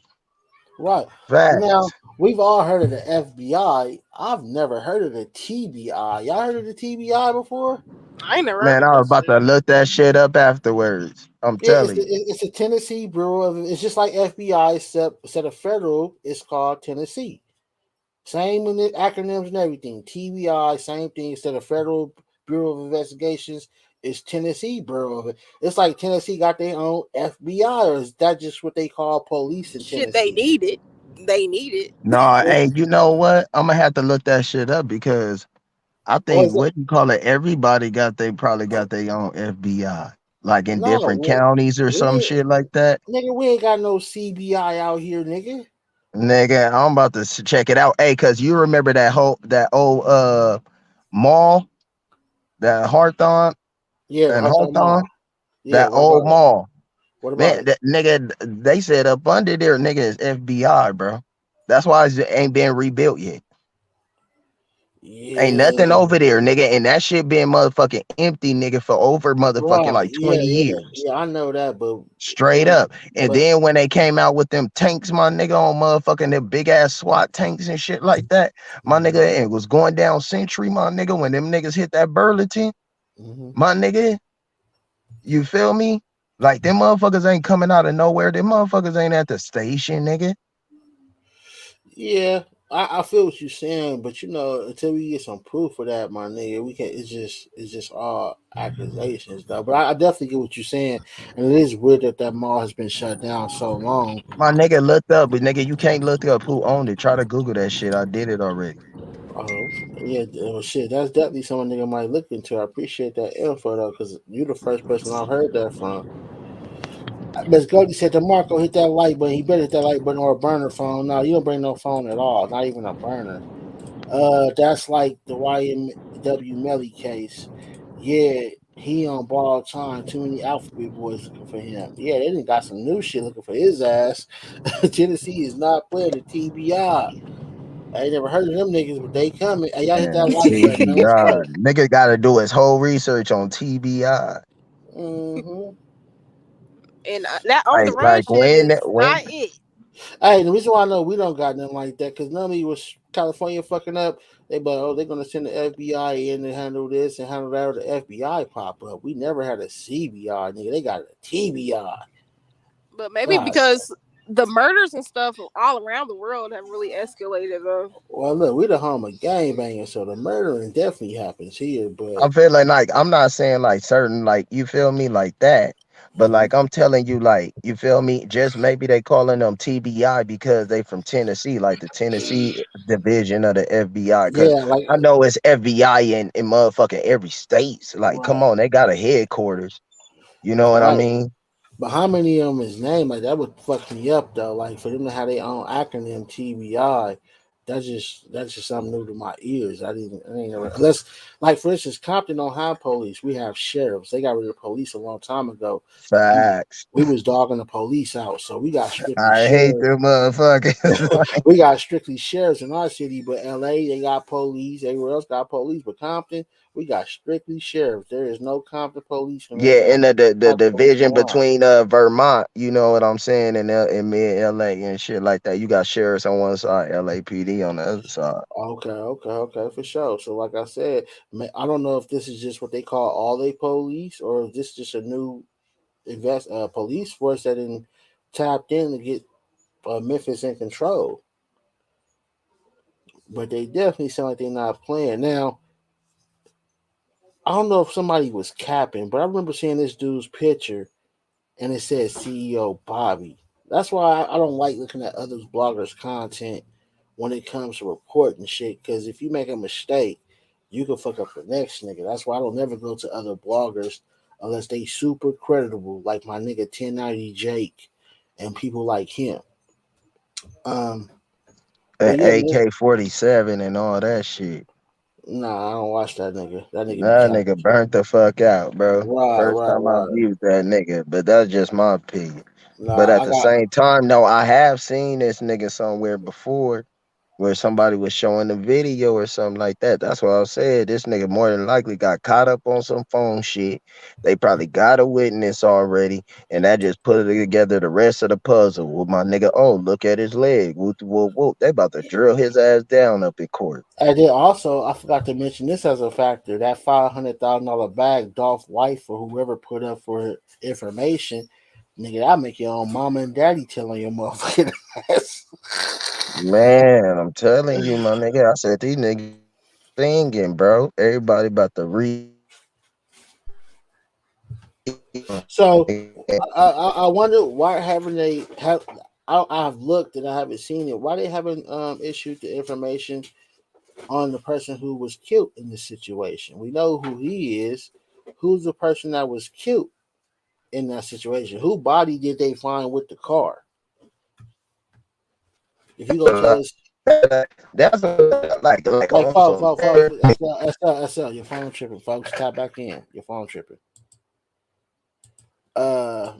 Speaker 2: right. Now,
Speaker 6: Facts.
Speaker 2: we've all heard of the FBI. I've never heard of the TBI. Y'all heard of the TBI before?
Speaker 5: I ain't never heard
Speaker 6: Man,
Speaker 5: of
Speaker 6: I was
Speaker 5: that
Speaker 6: about to
Speaker 5: shit.
Speaker 6: look that shit up afterwards. I'm
Speaker 2: Yeah, it's
Speaker 6: telling
Speaker 2: the,
Speaker 6: you.
Speaker 2: it's a Tennessee Bureau of. It's just like FBI, except instead of federal, it's called Tennessee. Same in the acronyms and everything. TBI, same thing. Instead of Federal Bureau of Investigations, it's Tennessee Bureau of it. It's like Tennessee got their own FBI, or is that just what they call police in
Speaker 5: Shit, they
Speaker 2: Tennessee?
Speaker 5: need it. They need it.
Speaker 6: No,
Speaker 2: Or,
Speaker 6: hey, you know what? I'm gonna have to look that shit up because I
Speaker 2: or
Speaker 6: think
Speaker 2: is it
Speaker 6: what you call it, everybody got they probably got their own FBI, like in
Speaker 2: no?
Speaker 6: different counties or some
Speaker 2: We
Speaker 6: shit like that.
Speaker 2: nigga, we ain't got no CBI out here, nigga.
Speaker 6: Nigga, I'm about to check it out. Hey, cause you remember that old mall, that Hawthorne
Speaker 2: Yeah, the
Speaker 6: and
Speaker 2: Hudson
Speaker 6: Hawthorne,
Speaker 2: Mall. Yeah,
Speaker 6: that
Speaker 2: what
Speaker 6: old
Speaker 2: about it?
Speaker 6: mall.
Speaker 2: What about
Speaker 6: Man,
Speaker 2: it?
Speaker 6: that nigga, they said up under there, nigga, is FBI, bro. That's why it ain't been rebuilt yet. Ain't nothing
Speaker 2: Yeah,
Speaker 6: over there, nigga. And that shit been motherfucking empty, nigga, for over motherfucking
Speaker 2: right.
Speaker 6: like 20
Speaker 2: Yeah.
Speaker 6: years.
Speaker 2: Yeah, I know that,
Speaker 6: Straight up. And
Speaker 2: but
Speaker 6: then when they came out with them tanks, my nigga, on motherfucking them big ass SWAT tanks and shit like that, my nigga, it was going down Century, my nigga, when them niggas hit that Burlington,
Speaker 2: mhm.
Speaker 6: my nigga, you feel me? Like them motherfuckers ain't coming out of nowhere. Them motherfuckers ain't at the station, nigga.
Speaker 2: Yeah, I feel what you're saying, but until we get some proof of that, my nigga, we can't. It's just all accusations, though. But I definitely get what you're saying, and it is weird that mall has been shut down so long.
Speaker 6: My nigga looked up, but nigga, you can't look up who owned it. Try to Google that shit. I did it already.
Speaker 2: Oh yeah, well, shit, that's definitely someone nigga might look into. I appreciate that info though, because you're the first person I've heard that from. But Goldie said to Marco, hit that like button. He better hit that like button or a burner phone. No, you don't bring no phone at all, not even a burner. That's like the YMW Melly case. Yeah, he on borrowed time. Too many alphabet boys looking for him. Yeah, they done got some new shit looking for his ass. Tennessee is not playing the TBI. I ain't never heard of them niggas, but they coming. Hey, y'all hit that
Speaker 6: And
Speaker 2: like button, man. Let's
Speaker 6: TBI.
Speaker 2: go.
Speaker 6: Nigga gotta do his whole research on TBI.
Speaker 2: Hmm.
Speaker 5: And that on the run
Speaker 6: Like
Speaker 5: shit
Speaker 6: when
Speaker 5: is
Speaker 6: when
Speaker 5: not it.
Speaker 2: Hey, the reason why I know we don't got nothing like that, because normally was California fucking up. They're gonna send the FBI in to handle this and handle that. Or the FBI pop up. We never had a CBI, nigga. They got a TBI.
Speaker 5: But maybe
Speaker 2: God.
Speaker 5: because the murders and stuff all around the world have really escalated.
Speaker 2: Well, look, we the home of gangbanging, so the murdering definitely happens here. But
Speaker 6: I'm feeling like I'm not saying like certain like you feel me like that, but
Speaker 2: mhm.
Speaker 6: like I'm telling you like you feel me. Just maybe they calling them TBI because they from Tennessee, like the Tennessee division of the FBI. Because
Speaker 2: Yeah, like
Speaker 6: I know it's FBI in motherfucking every state. So, like, come
Speaker 2: right,
Speaker 6: on, they got a headquarters. You know what I
Speaker 2: right.
Speaker 6: mean?
Speaker 2: But how many of them is named? Like that would fuck me up though. Like for them to have their own acronym TBI, that's just something new to my ears. I ain't never unless like for instance, Compton don't have police. We have sheriffs. They got rid of the police a long time ago. We
Speaker 6: Facts.
Speaker 2: we was dogging the police out, so we got strictly
Speaker 6: I hate
Speaker 2: sheriffs.
Speaker 6: them motherfuckers.
Speaker 2: We got strictly sheriffs in our city, but LA they got police. Everywhere else got police, but Compton we got strictly sheriffs. There is no Compton police and
Speaker 6: Yeah, and the
Speaker 2: Compton police
Speaker 6: division
Speaker 2: around.
Speaker 6: between Vermont, you know what I'm saying, and in mid LA and shit like that. You got sheriffs on one side, LAPD on the other side.
Speaker 2: Okay, for sure. So, like I said, I don't know if this is just what they call all they police, or if this is just a new police force that in tapped in to get Memphis in control. But they definitely sound like they're not playing now. I don't know if somebody was capping, but I remember seeing this dude's picture and it said CEO Bobby. That's why I don't like looking at others bloggers' content when it comes to reporting shit. Because if you make a mistake, you can fuck up the next nigga. That's why I don't never go to other bloggers unless they super creditable, like my nigga 1090 Jake and people like him. Um, but
Speaker 6: And
Speaker 2: yeah, man.
Speaker 6: AK-47 and all that shit.
Speaker 2: Nah, I don't watch that nigga. That nigga be
Speaker 6: That
Speaker 2: capping.
Speaker 6: nigga burnt the fuck out, bro.
Speaker 2: Right,
Speaker 6: First
Speaker 2: right,
Speaker 6: time I
Speaker 2: right.
Speaker 6: viewed that nigga, but that's just my opinion. But
Speaker 2: Nah,
Speaker 6: at
Speaker 2: I
Speaker 6: the
Speaker 2: got.
Speaker 6: same time, no, I have seen this nigga somewhere before where somebody was showing the video or something like that. That's what I said. This nigga more than likely got caught up on some phone shit. They probably got a witness already, and that just put it together the rest of the puzzle. With my nigga, oh, look at his leg. Whoop, whoop, whoop. They about to drill his ass down up in court.
Speaker 2: And then also, I forgot to mention this as a factor. That $500,000 bag Dolph wife or whoever put up for information, nigga, that make your own mama and daddy telling your motherfucking ass.
Speaker 6: Man, I'm telling you, my nigga. I said these niggas singing, bro. Everybody about to read.
Speaker 2: So I wonder why haven't they have. I've looked and I haven't seen it. Why they haven't issued the information on the person who was killed in this situation? We know who he is. Who's the person that was killed in that situation? Who body did they find with the car? If you gonna tell us,
Speaker 6: That's like
Speaker 2: like,
Speaker 6: on
Speaker 2: folks,
Speaker 6: some
Speaker 2: folks, folks, SL, your phone tripping, folks. Tap back in. Your phone tripping.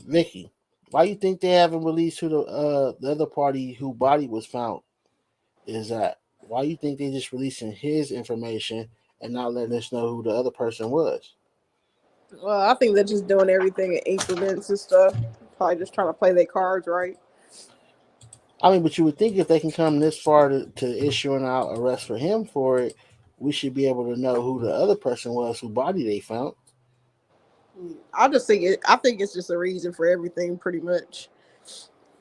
Speaker 2: Vicky, why you think they haven't released who the other party who body was found is at? Why you think they just releasing his information and not letting us know who the other person was?
Speaker 5: Well, I think they're just doing everything in increments and stuff. Probably just trying to play their cards right.
Speaker 2: I mean, but you would think if they can come this far to issuing out arrest for him for it, we should be able to know who the other person was who body they found.
Speaker 5: I just think it. I think it's just a reason for everything, pretty much,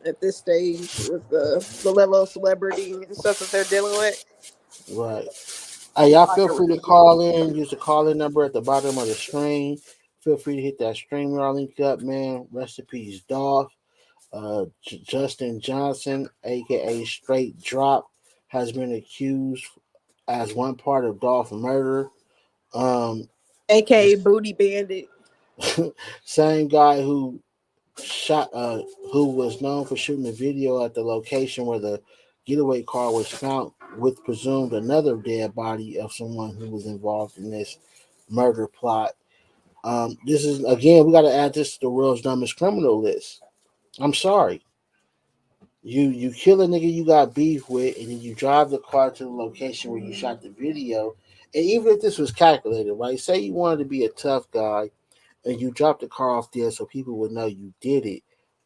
Speaker 5: at this stage with the level of celebrity and stuff that they're dealing with.
Speaker 2: Right. Hey, y'all
Speaker 5: Like
Speaker 2: feel
Speaker 5: a
Speaker 2: free to
Speaker 5: reason.
Speaker 2: call in. Use the call-in number at the bottom of the screen. Feel free to hit that stream y'all link up, man. Rest in peace, Dolph. Justin Johnson, aka Straight Drop, has been accused as one part of Dolph murder. Um,
Speaker 5: AKA Booty Bandit.
Speaker 2: same guy who shot, who was known for shooting a video at the location where the getaway car was found, with presumed another dead body of someone who was involved in this murder plot. This is again, we got to add this to the world's dumbest criminal list. I'm sorry. You kill a nigga you got beef with, and then you drive the car to the location where you shot the video. And even if this was calculated, right? Say you wanted to be a tough guy, and you dropped the car off there so people would know you did it.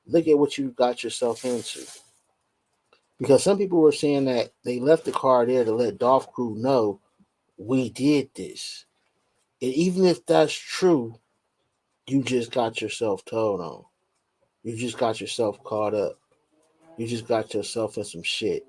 Speaker 2: Look at what you got yourself into. Because some people were saying that they left the car there to let Dolph Crew know we did this. And even if that's true, you just got yourself told on. You just got yourself caught up. You just got yourself in some shit.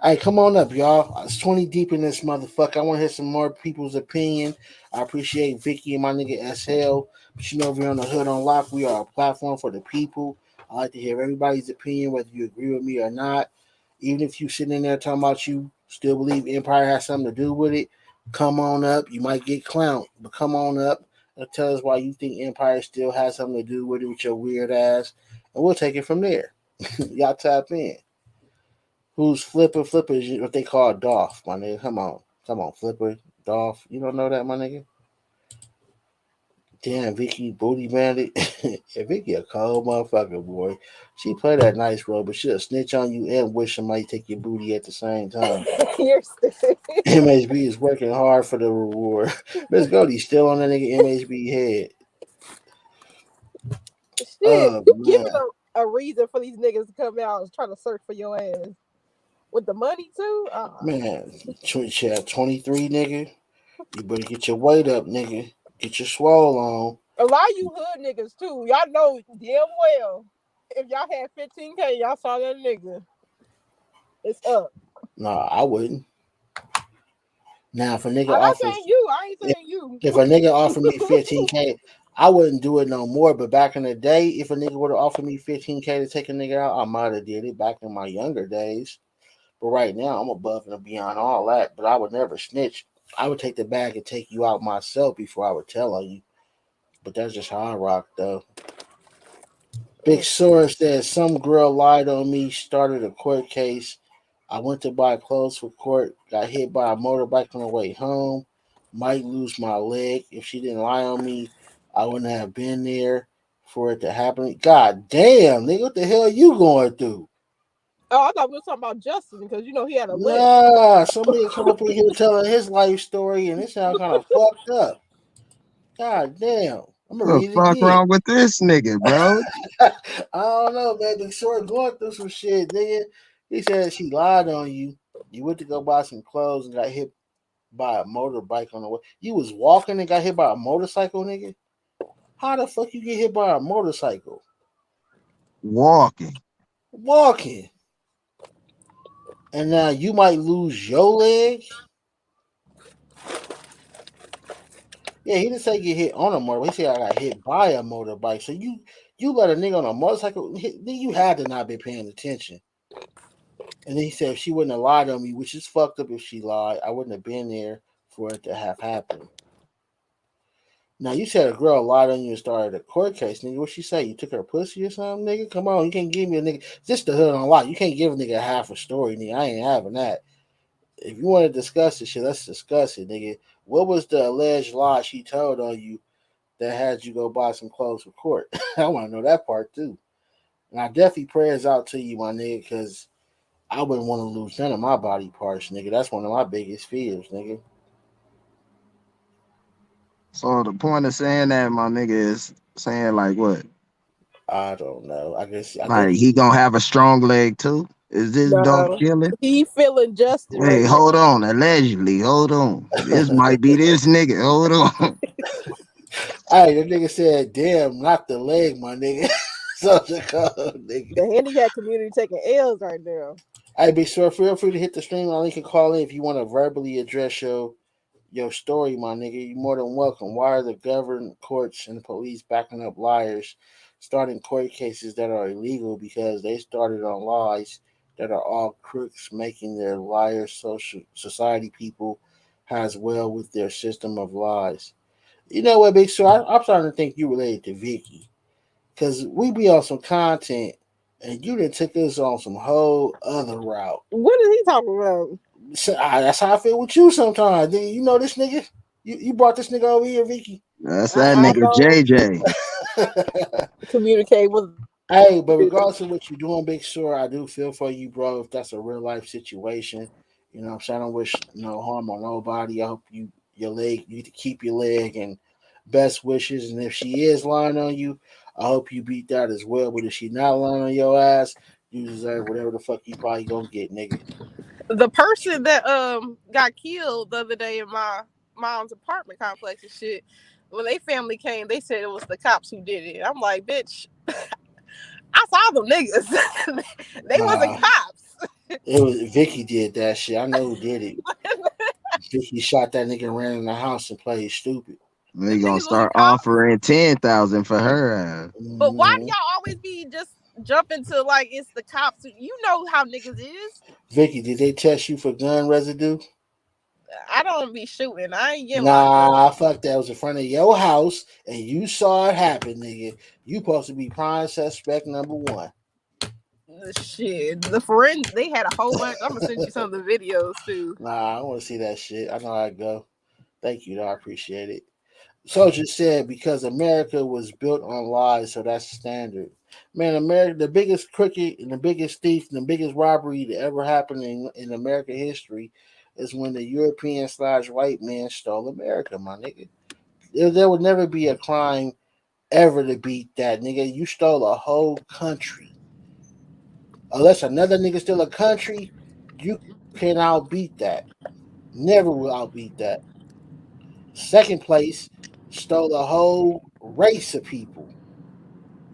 Speaker 2: Hey, come on up, y'all. It's 20 deep in this motherfucker. I want to hear some more people's opinion. I appreciate Vicky and my nigga SL. But you know, we're on the Hood on Lock. We are a platform for the people. I like to hear everybody's opinion, whether you agree with me or not. Even if you sitting in there talking about you still believe Empire has something to do with it, come on up. You might get clowned, but come on up and tell us why you think Empire still has something to do with it with your weird ass, and we'll take it from there. Y'all tap in. Who's Flipper? Flipper is what they call Dolph, my nigga. Come on, Flipper, Dolph. You don't know that, my nigga? Damn, Vicky, Booty Bandit. Yeah, Vicky a cold motherfucker, boy. She play that nice role, but she'll snitch on you and wish somebody take your booty at the same time.
Speaker 5: You're stupid.
Speaker 2: MHB is working hard for the reward. Miss Goldie's still on that nigga MHB head.
Speaker 5: Shit,
Speaker 2: Oh
Speaker 5: you giving
Speaker 2: man,
Speaker 5: a reason for these niggas to come out and try to search for your ass with the money too.
Speaker 2: man, 23 nigga. You better get your weight up, nigga. Get your swole on.
Speaker 5: A lot of you hood niggas too. Y'all know damn well if y'all had 15K, y'all saw that nigga. It's up.
Speaker 2: Nah, I wouldn't. Now, if a nigga
Speaker 5: I'm not
Speaker 2: offers,
Speaker 5: saying you. I ain't
Speaker 2: if,
Speaker 5: saying you.
Speaker 2: if a nigga offered me 15K, I wouldn't do it no more. But back in the day, if a nigga would have offered me 15K to take a nigga out, I might have did it back in my younger days. But right now, I'm above and beyond all that. But I would never snitch. I would take the bag and take you out myself before I would tell on you. But that's just how I rock, though. Big Sora says some girl lied on me, started a court case. I went to buy clothes for court, got hit by a motorbike on the way home. Might lose my leg. If she didn't lie on me, I wouldn't have been there for it to happen. God damn, nigga, what the hell you going through?
Speaker 5: Oh, I thought we were talking about Justin because he had a leg.
Speaker 2: Nah, somebody come up in here telling his life story and it sounds kind of fucked up. God damn. I'm gonna
Speaker 6: What the
Speaker 2: read it
Speaker 6: fuck
Speaker 2: again.
Speaker 6: wrong with this nigga, bro?
Speaker 2: I don't know, man. Big Short going through some shit, nigga. He said she lied on you. You went to go buy some clothes and got hit by a motorbike on the way. You was walking and got hit by a motorcycle, nigga. How the fuck you get hit by a motorcycle?
Speaker 6: Walking.
Speaker 2: And now you might lose your leg. Yeah, he didn't say get hit on a motorbike. He said I got hit by a motorbike. So you let a nigga on a motorcycle. You had to not be paying attention. And then he said if she wouldn't have lied on me, which is fucked up if she lied, I wouldn't have been there for it to have happened. Now you said a girl lied on you and started a court case, nigga. What she say? You took her pussy or something, nigga? Come on, you can't give me a nigga. Just the hood on lie. You can't give a nigga half a story, nigga. I ain't having that. If you want to discuss this shit, let's discuss it, nigga. What was the alleged lie she told on you that had you go buy some clothes for court? I want to know that part too. And I definitely prayers out to you, my nigga, because I wouldn't want to lose none of my body parts, nigga. That's one of my biggest fears, nigga.
Speaker 6: So the point of saying that, my nigga, is saying like what?
Speaker 2: I don't know. I
Speaker 6: Like
Speaker 2: think
Speaker 6: he gonna have a strong leg too? Is this Dolph
Speaker 5: No,
Speaker 6: killing?
Speaker 5: he feeling Justin right
Speaker 6: Wait,
Speaker 5: now.
Speaker 6: hold on. Allegedly, hold on. This might be this nigga. Hold on.
Speaker 2: Hey, the nigga said, damn, not the leg, my nigga. Such a cold nigga.
Speaker 5: The handicap community taking L's right now.
Speaker 2: Hey, be sure, feel free to hit the stream link and call in if you want to verbally address your story, my nigga. You're more than welcome. Why are the governed courts and the police backing up liars, starting court cases that are illegal because they started on lies that are all crooks, making their liar social society people as well with their system of lies? You know what, Big Sir? I'm starting to think you related to Vicky. Because we be on some content and you done took us on some whole other route.
Speaker 5: What is he talking about?
Speaker 2: So, that's how I feel with you sometimes. You know this nigga? You brought this nigga over here, Vicky.
Speaker 6: That's that
Speaker 5: I
Speaker 6: nigga JJ.
Speaker 5: communicate with.
Speaker 2: Hey, but regardless of what you're doing, Big Sure, I do feel for you, bro. If that's a real life situation, you know what I'm saying? I don't wish no harm on nobody. I hope you get to keep your leg and best wishes. And if she is lying on you, I hope you beat that as well. But if she not lying on your ass, you deserve whatever the fuck you probably gonna get, nigga.
Speaker 5: The person that got killed the other day in my mom's apartment complex and shit, when they family came, they said it was the cops who did it. I'm like, bitch, I saw them niggas. They wasn't cops.
Speaker 2: It was Vicky did that shit. I know who did it. Vicky shot that nigga and ran in the house and played stupid.
Speaker 6: They gonna start offering 10,000 for her ass.
Speaker 5: But why do y'all always be just jumping to like it's the cops? You know how niggas is.
Speaker 2: Vicky, did they test you for gun residue?
Speaker 5: I don't be shooting. I ain't getting
Speaker 2: Nah, fuck that. It was in front of your house and you saw it happen, nigga. You supposed to be prime suspect number one.
Speaker 5: Shit. The forensic, they had a whole bunch. I'm gonna send you some of the videos too.
Speaker 2: Nah, I want to see that shit. I know how it go. Thank you, though. I appreciate it. Soldier said because America was built on lies, so that's standard. Man, America, the biggest crooked and the biggest thief and the biggest robbery that ever happened in American history is when the European/white man stole America, my nigga. There would never be a crime ever to beat that, nigga. You stole a whole country. Unless another nigga steal a country, you can outbeat that. Never will outbeat that. Second place, stole a whole race of people.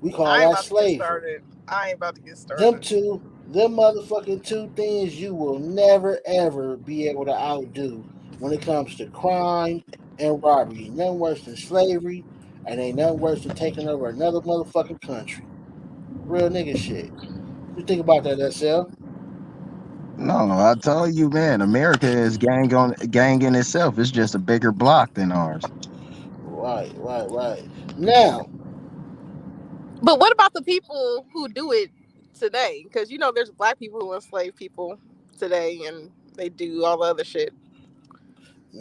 Speaker 2: We call that slavery.
Speaker 5: I ain't about to get started.
Speaker 2: Them motherfucking two things you will never ever be able to outdo when it comes to crime and robbery. Ain't nothing worse than slavery, and ain't nothing worse than taking over another motherfucking country. Real nigga shit. You think about that, SL?
Speaker 6: No, I told you, man, America is gang in itself. It's just a bigger block than ours.
Speaker 2: Right. Now,
Speaker 5: But what about the people who do it today? Because there's black people who enslave people today, and they do all the other shit.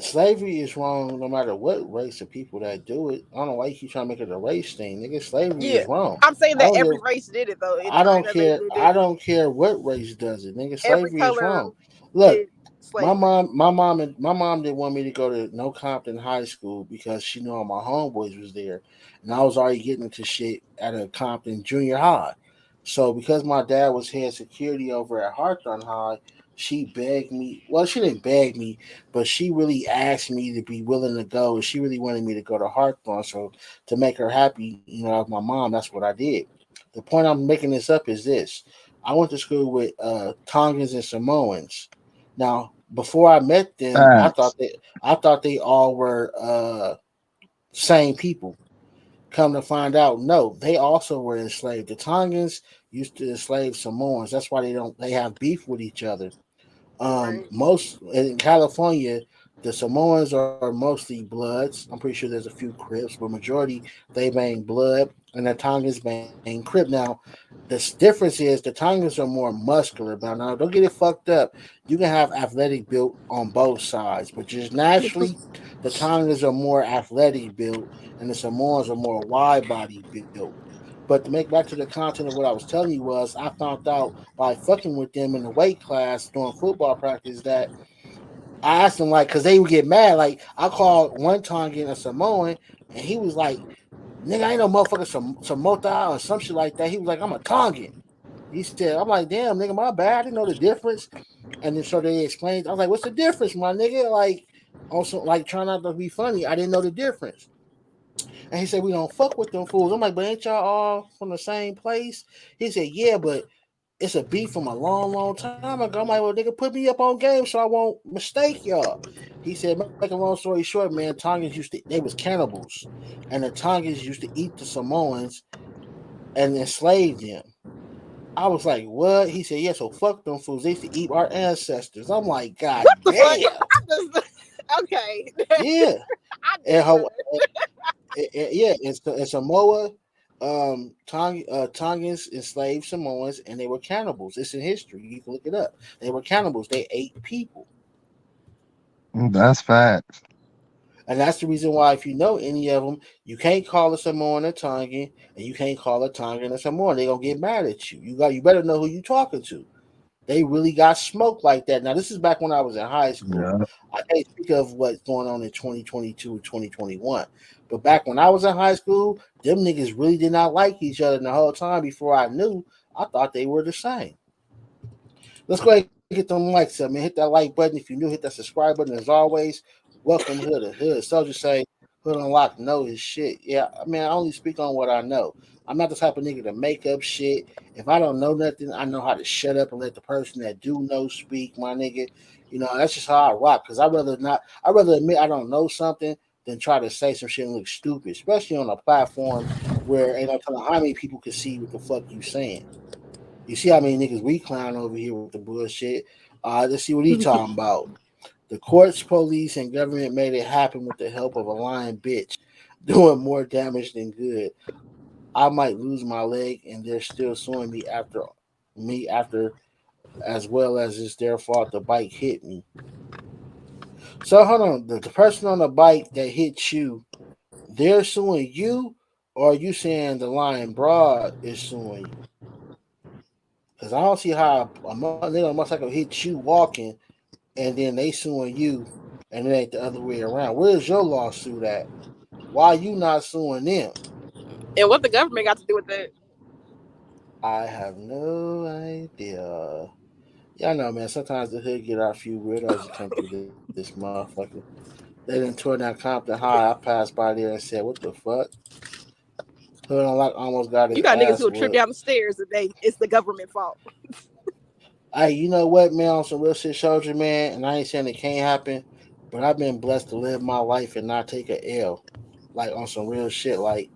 Speaker 2: slavery is wrong no matter what race of people that do it. I don't know why you keep trying to make it a race thing, nigga. Slavery
Speaker 5: Yeah,
Speaker 2: is wrong.
Speaker 5: I'm saying
Speaker 2: I
Speaker 5: that
Speaker 2: don't
Speaker 5: every
Speaker 2: give.
Speaker 5: race did it though. In
Speaker 2: I don't
Speaker 5: China, they
Speaker 2: care.
Speaker 5: did
Speaker 2: I
Speaker 5: it.
Speaker 2: don't care what race does it, nigga.
Speaker 5: Every
Speaker 2: Slavery is
Speaker 5: color
Speaker 2: wrong. Look,
Speaker 5: did slavery.
Speaker 2: my mom didn't want me to go to No Compton High School because she knew all my homeboys was there, and I was already getting into shit at a Compton Junior High. So because my dad was head security over at Hawthorne High, she begged me. Well, she didn't beg me, but she really asked me to be willing to go. She really wanted me to go to Hawthorne. So to make her happy, as my mom, that's what I did. The point I'm making this up is this: I went to school with Tongans and Samoans. Now, before I met them,
Speaker 6: Facts.
Speaker 2: I thought they all were same people. Come to find out, no, they also were enslaved. The Tongans used to enslave Samoans. That's why they have beef with each other.
Speaker 5: Right.
Speaker 2: Most in California, the Samoans are mostly Bloods. I'm pretty sure there's a few Crips, but majority they bang Blood, and the Tongans bang Crip. Now, the difference is the Tongans are more muscular. But now, don't get it fucked up. You can have athletic built on both sides, but just naturally, the Tongans are more athletic built, and the Samoans are more wide body built. But to make back to the content of what I was telling you was I found out by fucking with them in the weight class during football practice that I asked them like because they would get mad. Like I called one Tongan a Samoan and he was like, "Nigga, I ain't no motherfucker Samota or some shit like that." He was like, "I'm a Tongan." He said, "I'm like, damn, nigga, my bad. I didn't know the difference." And then so they explained. I was like, "What's the difference, my nigga?" Like also like trying not to be funny. I didn't know the difference. And he said, "We don't fuck with them fools." I'm like, "But ain't y'all all from the same place?" He said, "Yeah, but it's a beef from a long time ago." I'm like, "Well, nigga, put me up on game so I won't mistake y'all." He said, "Make a long story short, man, they was cannibals. And the Tongans used to eat the Samoans and enslave them." I was like, "What?" He said, "Yeah, so fuck them fools. They used to eat our ancestors." I'm like, "God
Speaker 5: What the fuck?
Speaker 2: damn."
Speaker 5: Okay.
Speaker 2: Yeah.
Speaker 5: I
Speaker 2: And
Speaker 5: didn't know
Speaker 2: yeah, it's Samoa, Tongans enslaved Samoans, and they were cannibals. It's in history. You can look it up. They were cannibals. They ate people,
Speaker 6: That's facts.
Speaker 2: and that's the reason why, if you know any of them, you can't call a Samoan a Tongan, and you can't call a Tongan a Samoan. They're gonna get mad at you. You better know who you talking to. They really got smoked like that. Now, this is back when I was in high school.
Speaker 6: Yeah.
Speaker 2: I can't speak of what's going on in 2022 or 2021. But back when I was in high school, them niggas really did not like each other. And the whole time before I knew, I thought they were the same. Let's go ahead and get them likes up, man. Hit that like button. If you're new, hit that subscribe button. As always, welcome Hood to Hood. Soldier say, Hood Unlocked know his shit. Yeah, I mean, I only speak on what I know. I'm not the type of nigga to make up shit. If I don't know nothing, I know how to shut up and let the person that do know speak, my nigga. That's just how I rock. Cause I'd rather admit I don't know something than try to say some shit and look stupid, especially on a platform where ain't no telling how many people can see what the fuck you saying. You see how many niggas we clown over here with the bullshit. Let's see what he talking about. The courts, police, and government made it happen with the help of a lying bitch, doing more damage than good. I might lose my leg, and they're still suing me after, as well as it's their fault the bike hit me. So hold on, the person on the bike that hit you, they're suing you, or are you saying the lying broad is suing you? Because I don't see how a nigga motorcycle hit you walking, and then they suing you, and it ain't the other way around. Where's your lawsuit at? Why you not suing them?
Speaker 5: and what the government got to do with that.
Speaker 2: I have no idea. Y'all know, man. Sometimes the hood get our few weirdos to come through this motherfucker. They done tore down Compton High. I passed by there and said, "What the fuck?" Hood Unlock almost got his
Speaker 5: You got niggas
Speaker 2: ass
Speaker 5: who will trip
Speaker 2: whooped.
Speaker 5: down the stairs and it's the government fault.
Speaker 2: Hey, you know what, man? On some real shit, soldier, man. And I ain't saying it can't happen, but I've been blessed to live my life and not take a L. Like on some real shit. Like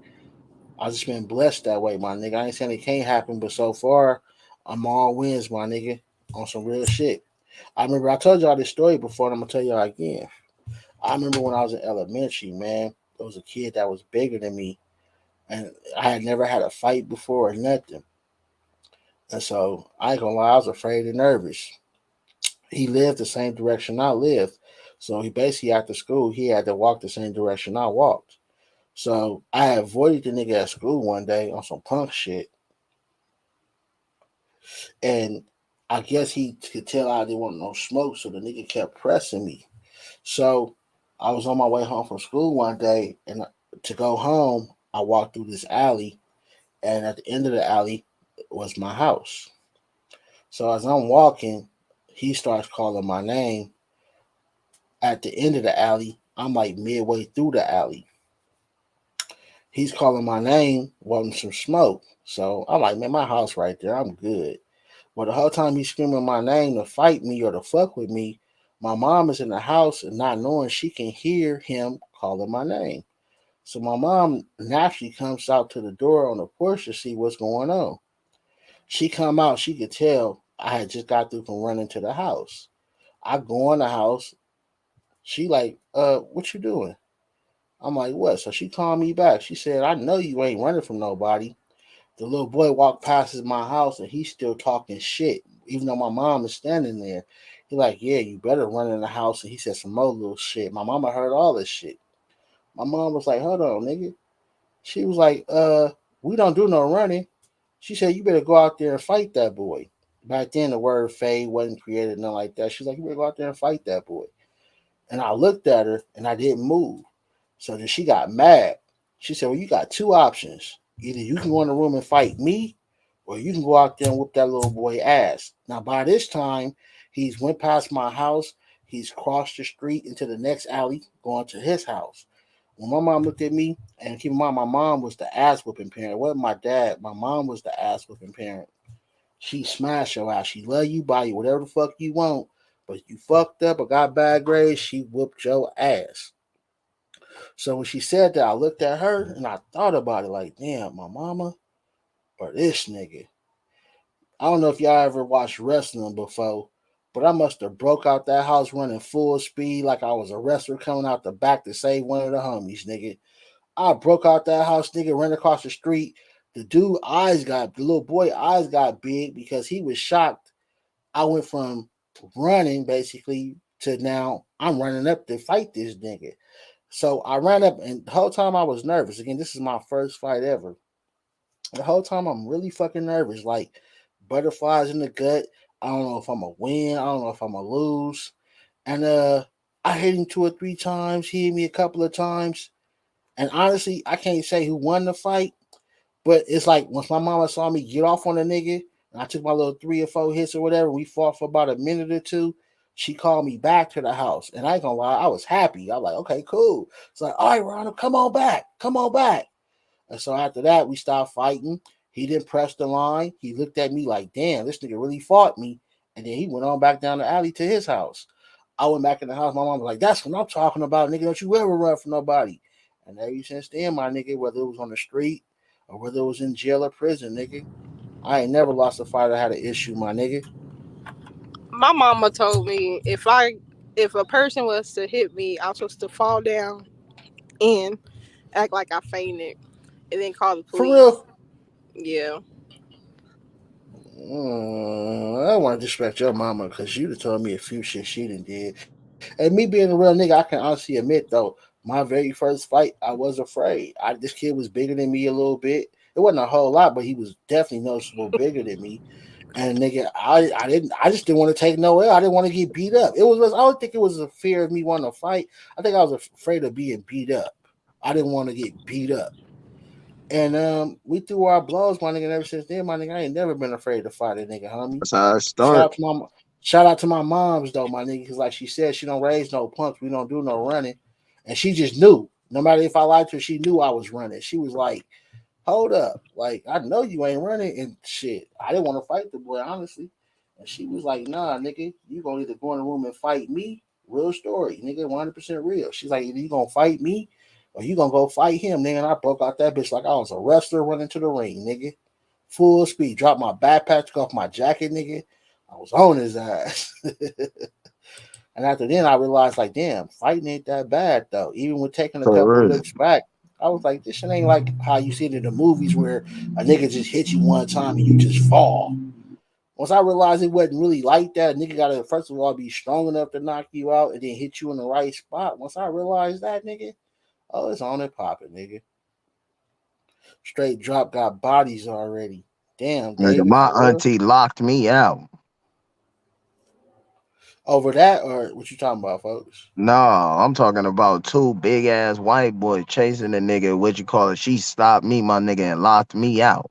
Speaker 2: I just been blessed that way, my nigga. I ain't saying it can't happen, but so far, I'm all wins, my nigga. On some real shit. I remember I told y'all this story before, and I'm gonna tell y'all again. I remember when I was in elementary, man. it was a kid that was bigger than me, and I had never had a fight before or nothing. And so I ain't gonna lie, I was afraid and nervous. He lived the same direction I lived. So he basically after school he had to walk the same direction I walked. So I avoided the nigga at school one day on some punk shit. And I guess he could tell I didn't want no smoke, so the nigga kept pressing me. So I was on my way home from school one day, and to go home, I walked through this alley, and at the end of the alley was my house. So as I'm walking, he starts calling my name. At the end of the alley, I'm like midway through the alley. He's calling my name, wanting some smoke. So I'm like, man, my house right there. I'm good. But the whole time he's screaming my name to fight me or to fuck with me, my mom is in the house and not knowing she can hear him calling my name. So my mom naturally comes out to the door on the porch to see what's going on. She come out, she could tell I had just got through from running to the house. I go in the house. She like, what you doing? I'm like, what? So she called me back. She said, I know you ain't running from nobody. The little boy walked past my house and he's still talking shit, even though my mom is standing there. He like, yeah, you better run in the house. And he said some more little shit. My mama heard all this shit. My mom was like, hold on, nigga. She was like, we don't do no running. She said, you better go out there and fight that boy. Back then, the word fade wasn't created, nothing like that. She's like, you better go out there and fight that boy. And I looked at her and I didn't move. So then she got mad. She said, well, you got two options. Either you can go in the room and fight me, or you can go out there and whoop that little boy ass. Now, by this time, he's went past my house. He's crossed the street into the next alley, going to his house. When my mom looked at me, and keep in mind, my mom was the ass whooping parent. It wasn't my dad. My mom was the ass whooping parent. She smashed your ass. She love you, buy you whatever the fuck you want. But if you fucked up or got bad grades, she whooped your ass. So when she said that, I looked at her and I thought about it like, damn, my mama or this nigga. I don't know if y'all ever watched wrestling before, but I must have broke out that house running full speed like I was a wrestler coming out the back to save one of the homies, nigga. I broke out that house, nigga, ran across the street. The little boy eyes got big because he was shocked. I went from running basically to now I'm running up to fight this nigga. So I ran up, and the whole time I was nervous. Again, this is my first fight ever. The whole time I'm really fucking nervous, like butterflies in the gut. I don't know if I'm gonna win. I don't know if I'm gonna lose. And I hit him 2 or 3 times. He hit me a couple of times. And honestly, I can't say who won the fight, but it's like once my mama saw me get off on the nigga, and I took my little 3 or 4 hits or whatever, we fought for about a minute or two. She called me back to the house, and I ain't gonna lie, I was happy. I was like, okay, cool. It's like, all right, Ronald, come on back, come on back. And so after that, we stopped fighting. He didn't press the line. He looked at me like, damn, this nigga really fought me. And then he went on back down the alley to his house. I went back in the house. My mom was like, that's what I'm talking about, nigga. Don't you ever run from nobody. And ever since then, my nigga, whether it was on the street or whether it was in jail or prison, nigga, I ain't never lost a fight or had an issue, my nigga.
Speaker 5: My mama told me if a person was to hit me, I was supposed to fall down and act like I fainted and then call the
Speaker 2: For
Speaker 5: police.
Speaker 2: real?
Speaker 5: Yeah.
Speaker 2: I don't want to disrespect your mama because you'd have told me a few shit she done did. And me being a real nigga, I can honestly admit though, my very first fight, I was afraid. This kid was bigger than me a little bit. It wasn't a whole lot, but he was definitely noticeable bigger than me. And nigga, I just didn't want to take no L. I didn't want to get beat up. I don't think it was a fear of me wanting to fight. I think I was afraid of being beat up. I didn't want to get beat up. And we threw our blows, my nigga. And ever since then, my nigga, I ain't never been afraid to fight a nigga, homie.
Speaker 6: That's how I start.
Speaker 2: Shout out to my moms though, my nigga, because like she said, she don't raise no punks. We don't do no running, and she just knew. No matter if I liked her, she knew I was running. She was like, "Hold up, like I know you ain't running and shit." I didn't want to fight the boy, honestly, and she was like, "Nah, nigga, you gonna either go in the room and fight me, real story, nigga, 100% real." She's like, "Either you gonna fight me, or you gonna go fight him, nigga." And I broke out that bitch like I was a wrestler running to the ring, nigga, full speed. Dropped my backpack, took off my jacket, nigga. I was on his ass. And after then, I realized, like, damn, fighting ain't that bad, though. Even with taking a
Speaker 6: For
Speaker 2: couple of
Speaker 6: real.
Speaker 2: licks back, I was like, this shit ain't like how you see it in the movies where a nigga just hit you one time and you just fall. Once I realized it wasn't really like that, a nigga got to, first of all, be strong enough to knock you out and then hit you in the right spot. Once I realized that, nigga, oh, it's on and popping, nigga. Straight drop got bodies already. Damn,
Speaker 6: Nigga,
Speaker 2: David,
Speaker 6: my
Speaker 2: for real?
Speaker 6: auntie locked me out.
Speaker 2: Over that, or what you talking about, folks?
Speaker 6: No, I'm talking about two big ass white boys chasing a nigga. What you call it? She stopped me, my nigga, and locked me out.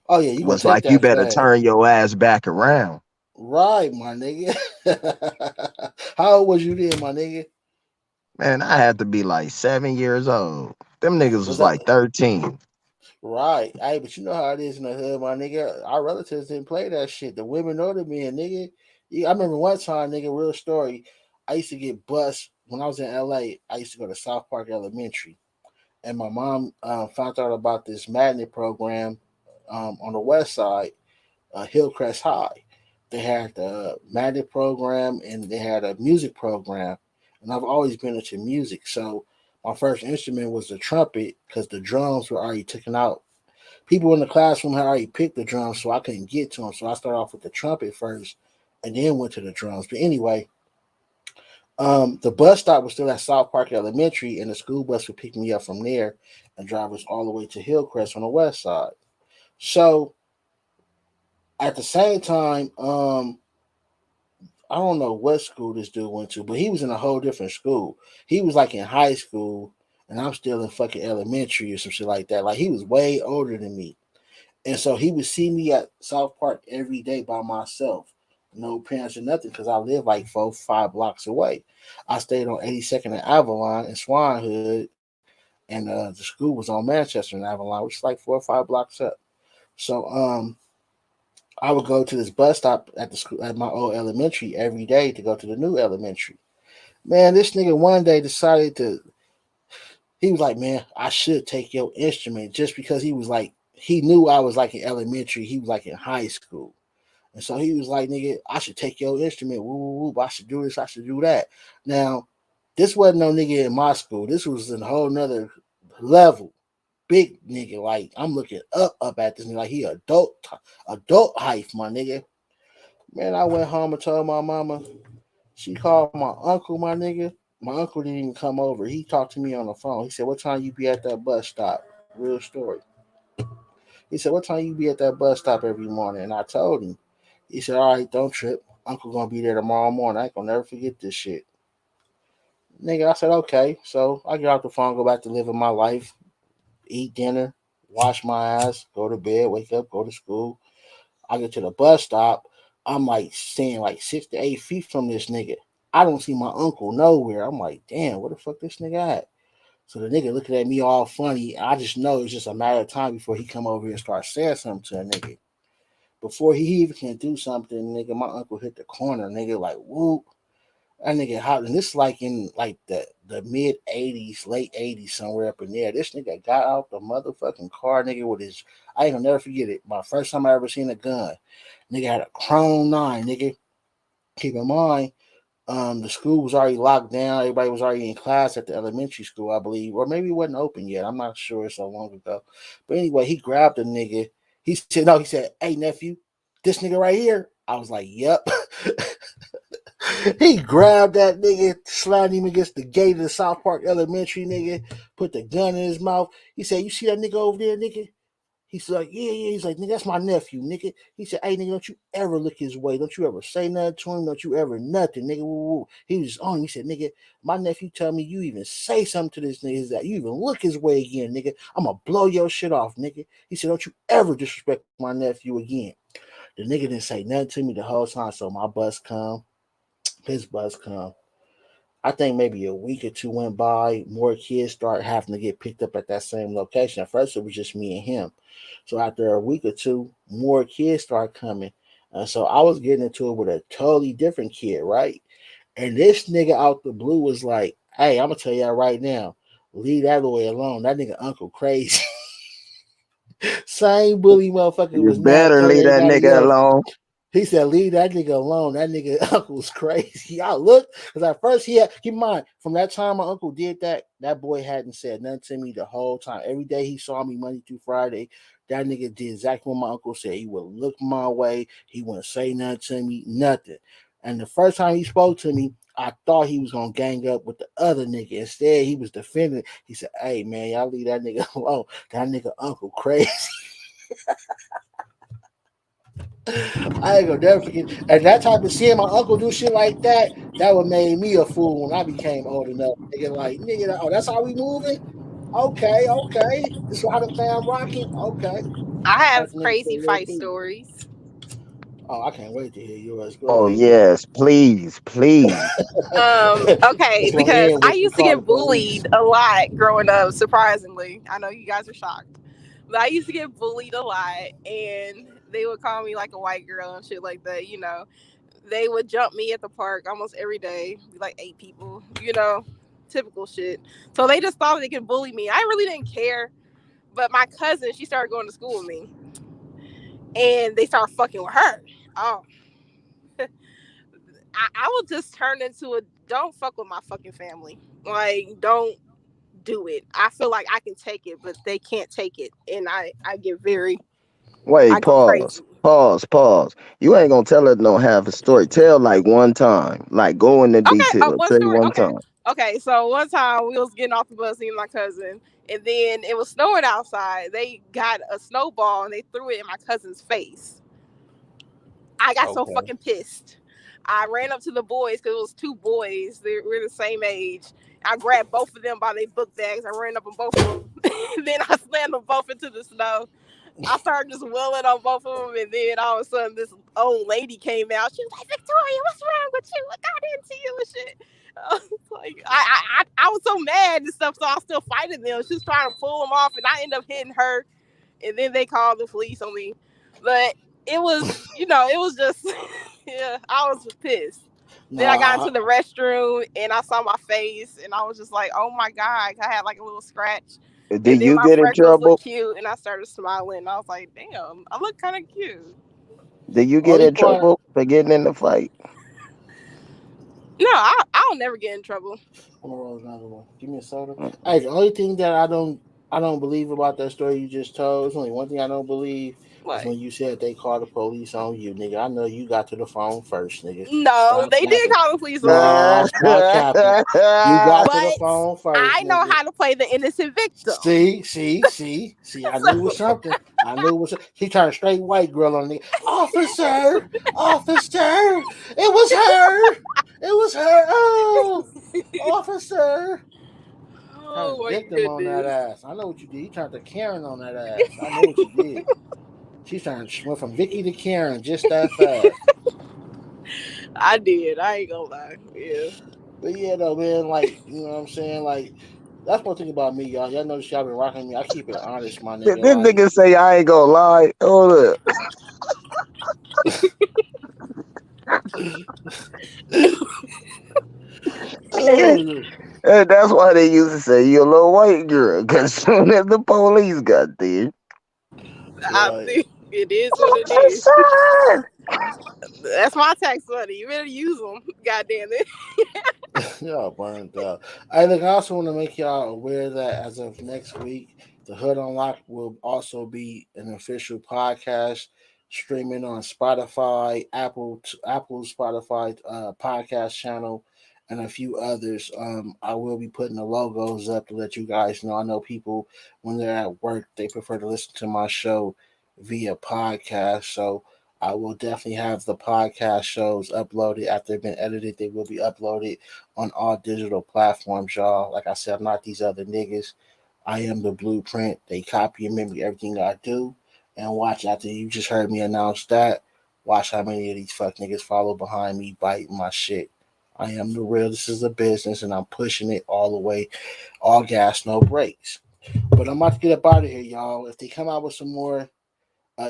Speaker 2: Oh, yeah, you gonna
Speaker 6: Was
Speaker 2: take
Speaker 6: like, you
Speaker 2: that
Speaker 6: better
Speaker 2: fast.
Speaker 6: turn your ass back around.
Speaker 2: Right, my nigga. How old was you then, my nigga?
Speaker 6: Man, I had to be like 7 years old. Them niggas
Speaker 2: Was
Speaker 6: was
Speaker 2: that
Speaker 6: like 13.
Speaker 2: right? Hey, but you know how it is in the hood, my nigga. Our relatives didn't play that shit. The women or the men, nigga. Yeah, I remember one time, nigga, real story. I used to get bused when I was in LA. I used to go to South Park Elementary, and my mom found out about this magnet program on the west side, Hillcrest High. They had the magnet program and they had a music program, and I've always been into music. So my first instrument was the trumpet because the drums were already taken out. People in the classroom had already picked the drums, so I couldn't get to them. So I started off with the trumpet first, and then went to the drums. But anyway, the bus stop was still at South Park Elementary, and the school bus would pick me up from there and drive us all the way to Hillcrest on the west side. So at the same time, I don't know what school this dude went to, but he was in a whole different school. He was like in high school, and I'm still in fucking elementary or some shit like that. Like he was way older than me. And so he would see me at South Park every day by myself. No parents or nothing, because I live like 4, 5 blocks away. I stayed on 82nd and Avalon in Swan Hood, and the school was on Manchester and Avalon, which is like 4 or 5 blocks up. So I would go to this bus stop at the school at my old elementary every day to go to the new elementary. Man, this nigga one day decided to. He was like, "Man, I should take your instrument," just because he was like, he knew I was like in elementary. He was like in high school. And so he was like, nigga, I should take your instrument. Woo, woo, woo. I should do this. I should do that. Now, this wasn't no nigga in my school. This was a whole nother level. Big nigga. Like, I'm looking up at this nigga. Like, he adult height, my nigga. Man, I went home and told my mama. She called my uncle, my nigga. My uncle didn't even come over. He talked to me on the phone. He said, what time you be at that bus stop? Real story. He said, what time you be at that bus stop every morning? And I told him. He said, all right, don't trip. Uncle gonna be there tomorrow morning. I ain't gonna never forget this shit. Nigga, I said, okay. So I get off the phone, go back to living my life, eat dinner, wash my ass, go to bed, wake up, go to school. I get to the bus stop. I'm like staying like 6 to 8 feet from this nigga. I don't see my uncle nowhere. I'm like, damn, where the fuck this nigga at? So the nigga looking at me all funny. I just know it's just a matter of time before he come over here and start saying something to a nigga. Before he even can do something, nigga, my uncle hit the corner, nigga, like whoop. That nigga hot, and this like in like the mid '80s, late '80s, somewhere up in there. This nigga got out the motherfucking car, nigga, with his. I ain't gonna never forget it. My first time I ever seen a gun, nigga had a Chrome 9, nigga. Keep in mind, the school was already locked down. Everybody was already in class at the elementary school, I believe, or maybe it wasn't open yet. I'm not sure. It's so long ago. But anyway, he grabbed the nigga. He said, "No." He said, "Hey nephew, this nigga right here." I was like, "Yep." He grabbed that nigga, slammed him against the gate of the South Park Elementary, nigga. Put the gun in his mouth. He said, "You see that nigga over there, nigga?" He's like, yeah, yeah. He's like, nigga, that's my nephew, nigga. He said, hey, nigga, don't you ever look his way. Don't you ever say nothing to him. Don't you ever nothing, nigga. Woo, woo. He was on him. He said, nigga, my nephew tell me you even say something to this nigga, that you even look his way again, nigga. I'm going to blow your shit off, nigga. He said, don't you ever disrespect my nephew again. The nigga didn't say nothing to me the whole time. So my bus come, his bus come. I think maybe a week or two went by. More kids start having to get picked up at that same location. At first, it was just me and him. So after a week or two, more kids start coming. So I was getting into it with a totally different kid, right? And this nigga out the blue was like, "Hey, I'm gonna tell y'all right now, leave that boy alone. That nigga Uncle crazy." Same bully motherfucker
Speaker 6: You
Speaker 2: was now
Speaker 6: better
Speaker 2: telling
Speaker 6: leave that
Speaker 2: everybody
Speaker 6: nigga
Speaker 2: else.
Speaker 6: alone.
Speaker 2: He said, leave that nigga alone. That nigga uncle's crazy. I looked, because at first he had, keep in mind, from that time my uncle did that, that boy hadn't said nothing to me the whole time. Every day he saw me Monday through Friday, that nigga did exactly what my uncle said. He would look my way. He wouldn't say nothing to me, nothing. And the first time he spoke to me, I thought he was going to gang up with the other nigga. Instead, he was defending. He said, hey, man, y'all leave that nigga alone. That nigga uncle crazy. I ain't gonna never forget. And that type of seeing my uncle do shit like that, that would made me a fool when I became old enough. Nigga, like, nigga, oh, that's how we moving? Okay. This is how the fam rocking? Okay.
Speaker 5: I
Speaker 2: Like
Speaker 5: have
Speaker 2: the nigga said,
Speaker 5: crazy
Speaker 2: little
Speaker 5: fight
Speaker 2: dude.
Speaker 5: stories.
Speaker 2: Oh, I can't wait to hear yours. Go
Speaker 6: Oh
Speaker 2: ahead, man.
Speaker 6: yes, please, please.
Speaker 5: Okay,
Speaker 2: It's gonna
Speaker 5: because
Speaker 2: end
Speaker 5: I
Speaker 2: with you
Speaker 5: used to
Speaker 2: call the
Speaker 5: get
Speaker 2: police.
Speaker 5: bullied a lot growing up, surprisingly. I know you guys are shocked. But I used to get bullied a lot, and they would call me like a white girl and shit like that, you know. They would jump me at the park almost every day, be like 8 people, you know, typical shit. So they just thought they could bully me. I really didn't care. But my cousin, she started going to school with me, and they started fucking with her. Oh, I will just turn into a don't fuck with my fucking family. Like, don't do it. I feel like I can take it, but they can't take it, and I get very I
Speaker 6: Wait,
Speaker 5: go
Speaker 6: pause,
Speaker 5: crazy.
Speaker 6: pause, pause. You ain't gonna tell it no half a story. Tell like one time. Like go into
Speaker 5: Okay,
Speaker 6: detail.
Speaker 5: one
Speaker 6: Say
Speaker 5: story.
Speaker 6: one
Speaker 5: Okay,
Speaker 6: time.
Speaker 5: okay. So one time we was getting off the bus, me and my cousin, and then it was snowing outside. They got a snowball and they threw it in my cousin's face. I got so
Speaker 2: Okay.
Speaker 5: fucking pissed. I ran up to the boys because it was two boys. They were the same age. I grabbed both of them by their book bags. I ran up on both of them. Then I slammed them both into the snow. I started just wailing on both of them, and then all of a sudden, this old lady came out. She was like, "Victoria, what's wrong with you? What got into you and shit?" I was like, I was so mad and stuff, so I was still fighting them. She was trying to pull them off, and I ended up hitting her. And then they called the police on me. But it was, it was just, yeah, I was pissed. Then I got
Speaker 2: Nah,
Speaker 5: into the restroom and I saw my face and I was just like, oh my God, I had like a little scratch. And
Speaker 6: Did
Speaker 5: then
Speaker 6: you
Speaker 5: my
Speaker 6: get in
Speaker 5: freckles looked
Speaker 6: trouble?
Speaker 5: cute and I started smiling. And I was like, damn, I look kind of cute.
Speaker 6: Did you get
Speaker 2: only
Speaker 6: in
Speaker 2: part.
Speaker 6: trouble for getting in the fight?
Speaker 5: No, I'll never get in trouble.
Speaker 2: I'm gonna roll another one. Give me a soda.
Speaker 6: Mm.
Speaker 2: Hey, the only thing that I don't believe about that story you just told. There's only one thing I don't believe is
Speaker 5: What?
Speaker 2: when you said they called the police on you, nigga. I know you got to the phone first, nigga.
Speaker 5: No,
Speaker 2: Stop
Speaker 5: they did
Speaker 2: capping.
Speaker 5: call the police on me.
Speaker 2: No, stop capping. You got to the
Speaker 5: But
Speaker 2: phone first,
Speaker 5: I know
Speaker 2: nigga.
Speaker 5: how to play the innocent victim.
Speaker 2: See. I knew it was something. I knew it was. She turned straight white girl on me. Officer, it was her. It was her. Oh, officer. Turned
Speaker 5: Oh my
Speaker 2: victim on that
Speaker 5: goodness.
Speaker 2: ass. I know what you did. You turned to Karen on that ass. I know what you did. Went from Vicky to Karen just that fast.
Speaker 5: I did. I ain't gonna lie. Yeah.
Speaker 2: But yeah, though, man, like, you know what I'm saying? Like, that's one thing about me, y'all. Y'all notice y'all been rocking me. I keep it honest, my
Speaker 6: This
Speaker 2: nigga. Like,
Speaker 6: nigga say I ain't gonna lie. Hold up. And that's why they used to say you a little white girl. Cause soon as the police got there,
Speaker 2: right.
Speaker 5: It is what it is.
Speaker 6: officer.
Speaker 5: That's my tax money. You better use them. God damn it.
Speaker 2: Y'all burned out. I look. I also want to make y'all aware that as of next week, the Hood Unlocked will also be an official podcast streaming on Spotify, Apple Spotify podcast channel, and a few others. I will be putting the logos up to let you guys know. I know people when they're at work they prefer to listen to my show via podcast, so I will definitely have the podcast shows uploaded after they've been edited. They will be uploaded on all digital platforms, y'all. Like I said, I'm not these other niggas. I am the blueprint. They copy and mimic everything I do. And watch after you just heard me announce that. Watch how many of these fuck niggas follow behind me biting my shit. I am the real. This is a business, and I'm pushing it all the way, all gas, no brakes. But I'm about to get up out of here, y'all. If they come out with some more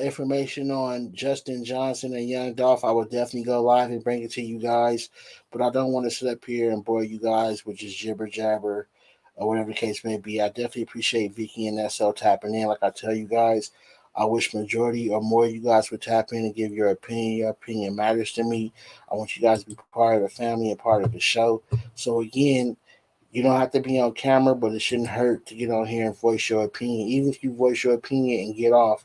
Speaker 2: information on Justin Johnson and Young Dolph, I will definitely go live and bring it to you guys. But I don't want to sit up here and bore you guys with just jibber jabber or whatever the case may be. I definitely appreciate Vicky and SL tapping in. Like I tell you guys, I wish majority or more of you guys would tap in and give your opinion. Your opinion matters to me. I want you guys to be part of the family and part of the show. So again, you don't have to be on camera, but it shouldn't hurt to get on here and voice your opinion. Even if you voice your opinion and get off,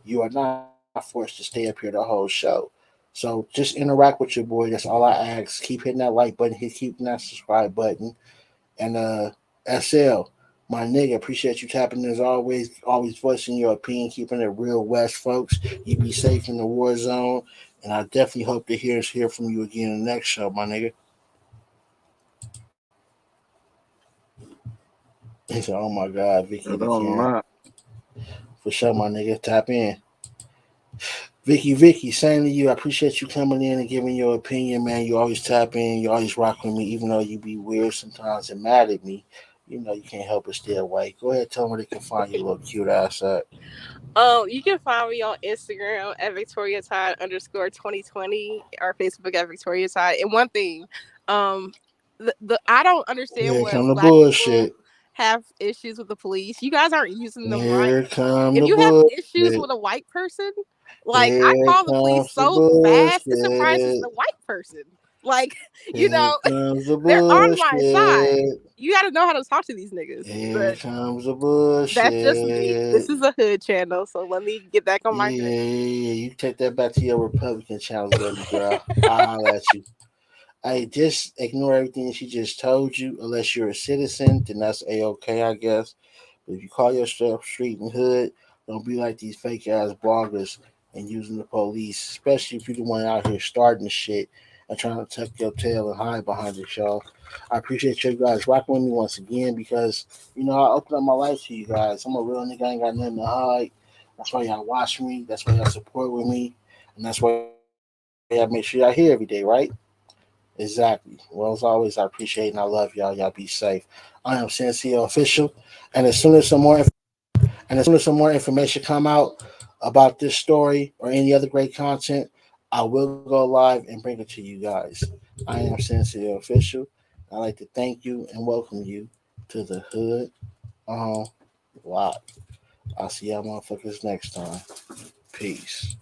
Speaker 2: you are not forced to stay up here the whole show. So just interact with your boy. That's all I ask. Keep hitting that like button. Keep hitting that subscribe button. And SL, my nigga, appreciate you tapping in as always. Always voicing your opinion, keeping it real West, folks. You be safe in the war zone. And I definitely hope to hear from you again in the next show, my nigga. He said, "Oh my God, Vicky,
Speaker 6: It
Speaker 2: you
Speaker 6: don't
Speaker 2: can
Speaker 6: matter.
Speaker 2: for sure, my nigga. Tap in." Vicky, same to you. I appreciate you coming in and giving your opinion, man. You always tap in. You always rock with me, even though you be weird sometimes and mad at me. You know you can't help but stay away. Go ahead, tell them where they can find you, little cute ass at.
Speaker 5: You can find me on Instagram at @VictoriaTide_2020 or Facebook at Victoria Tide. And one thing, the I don't understand
Speaker 2: Here
Speaker 5: what
Speaker 2: come the
Speaker 5: Black people
Speaker 2: bullshit.
Speaker 5: have issues with the police. You guys aren't using them right.
Speaker 2: Here come
Speaker 5: If
Speaker 2: the
Speaker 5: you have issues
Speaker 2: bullshit.
Speaker 5: with a white person, like I
Speaker 2: Here
Speaker 5: call the police
Speaker 2: comes the
Speaker 5: so fast, it surprises
Speaker 2: bullshit.
Speaker 5: the white person. Like, you
Speaker 2: Here
Speaker 5: know,
Speaker 2: comes the
Speaker 5: they're on my side.
Speaker 2: bullshit.
Speaker 5: You got to know how to talk to these niggas.
Speaker 2: Here
Speaker 5: But
Speaker 2: comes the
Speaker 5: that's just me. This
Speaker 2: bullshit.
Speaker 5: is a hood channel, so let me get back on my
Speaker 2: Yeah,
Speaker 5: journey.
Speaker 2: you take that back to your Republican channels, baby girl. I'll holler at you. Hey, just ignore everything she just told you, unless you're a citizen, then that's a-okay, I guess. But if you call yourself street and hood, don't be like these fake ass bloggers and using the police, especially if you're the one out here starting shit and trying to tuck your tail and hide behind it, y'all. I appreciate you guys rocking with me once again because, I open up my life to you guys. I'm a real nigga, I ain't got nothing to hide. That's why y'all watch me. That's why y'all support with me. And that's why y'all make sure y'all here every day, right? Exactly. Well, as always, I appreciate and I love y'all. Y'all be safe. I am Sensei Official, and as soon as some more information come out about this story or any other great content, I will go live and bring it to you guys. I am Sensei Official. I'd like to thank you and welcome you to the Hood on Lock. I'll see y'all motherfuckers next time. Peace.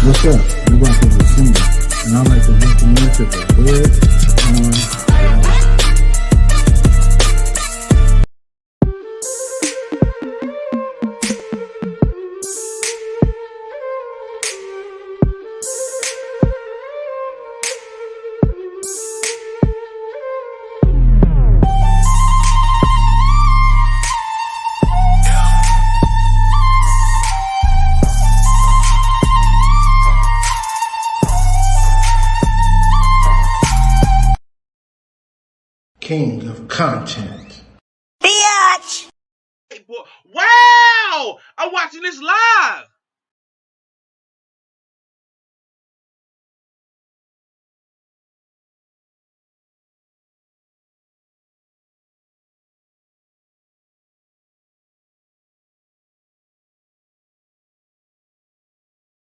Speaker 1: What's up? You're rocking with Senior, and I'd like to welcome you to the Hood on Lock. King of content.
Speaker 7: Bitch! Wow! I'm watching this live.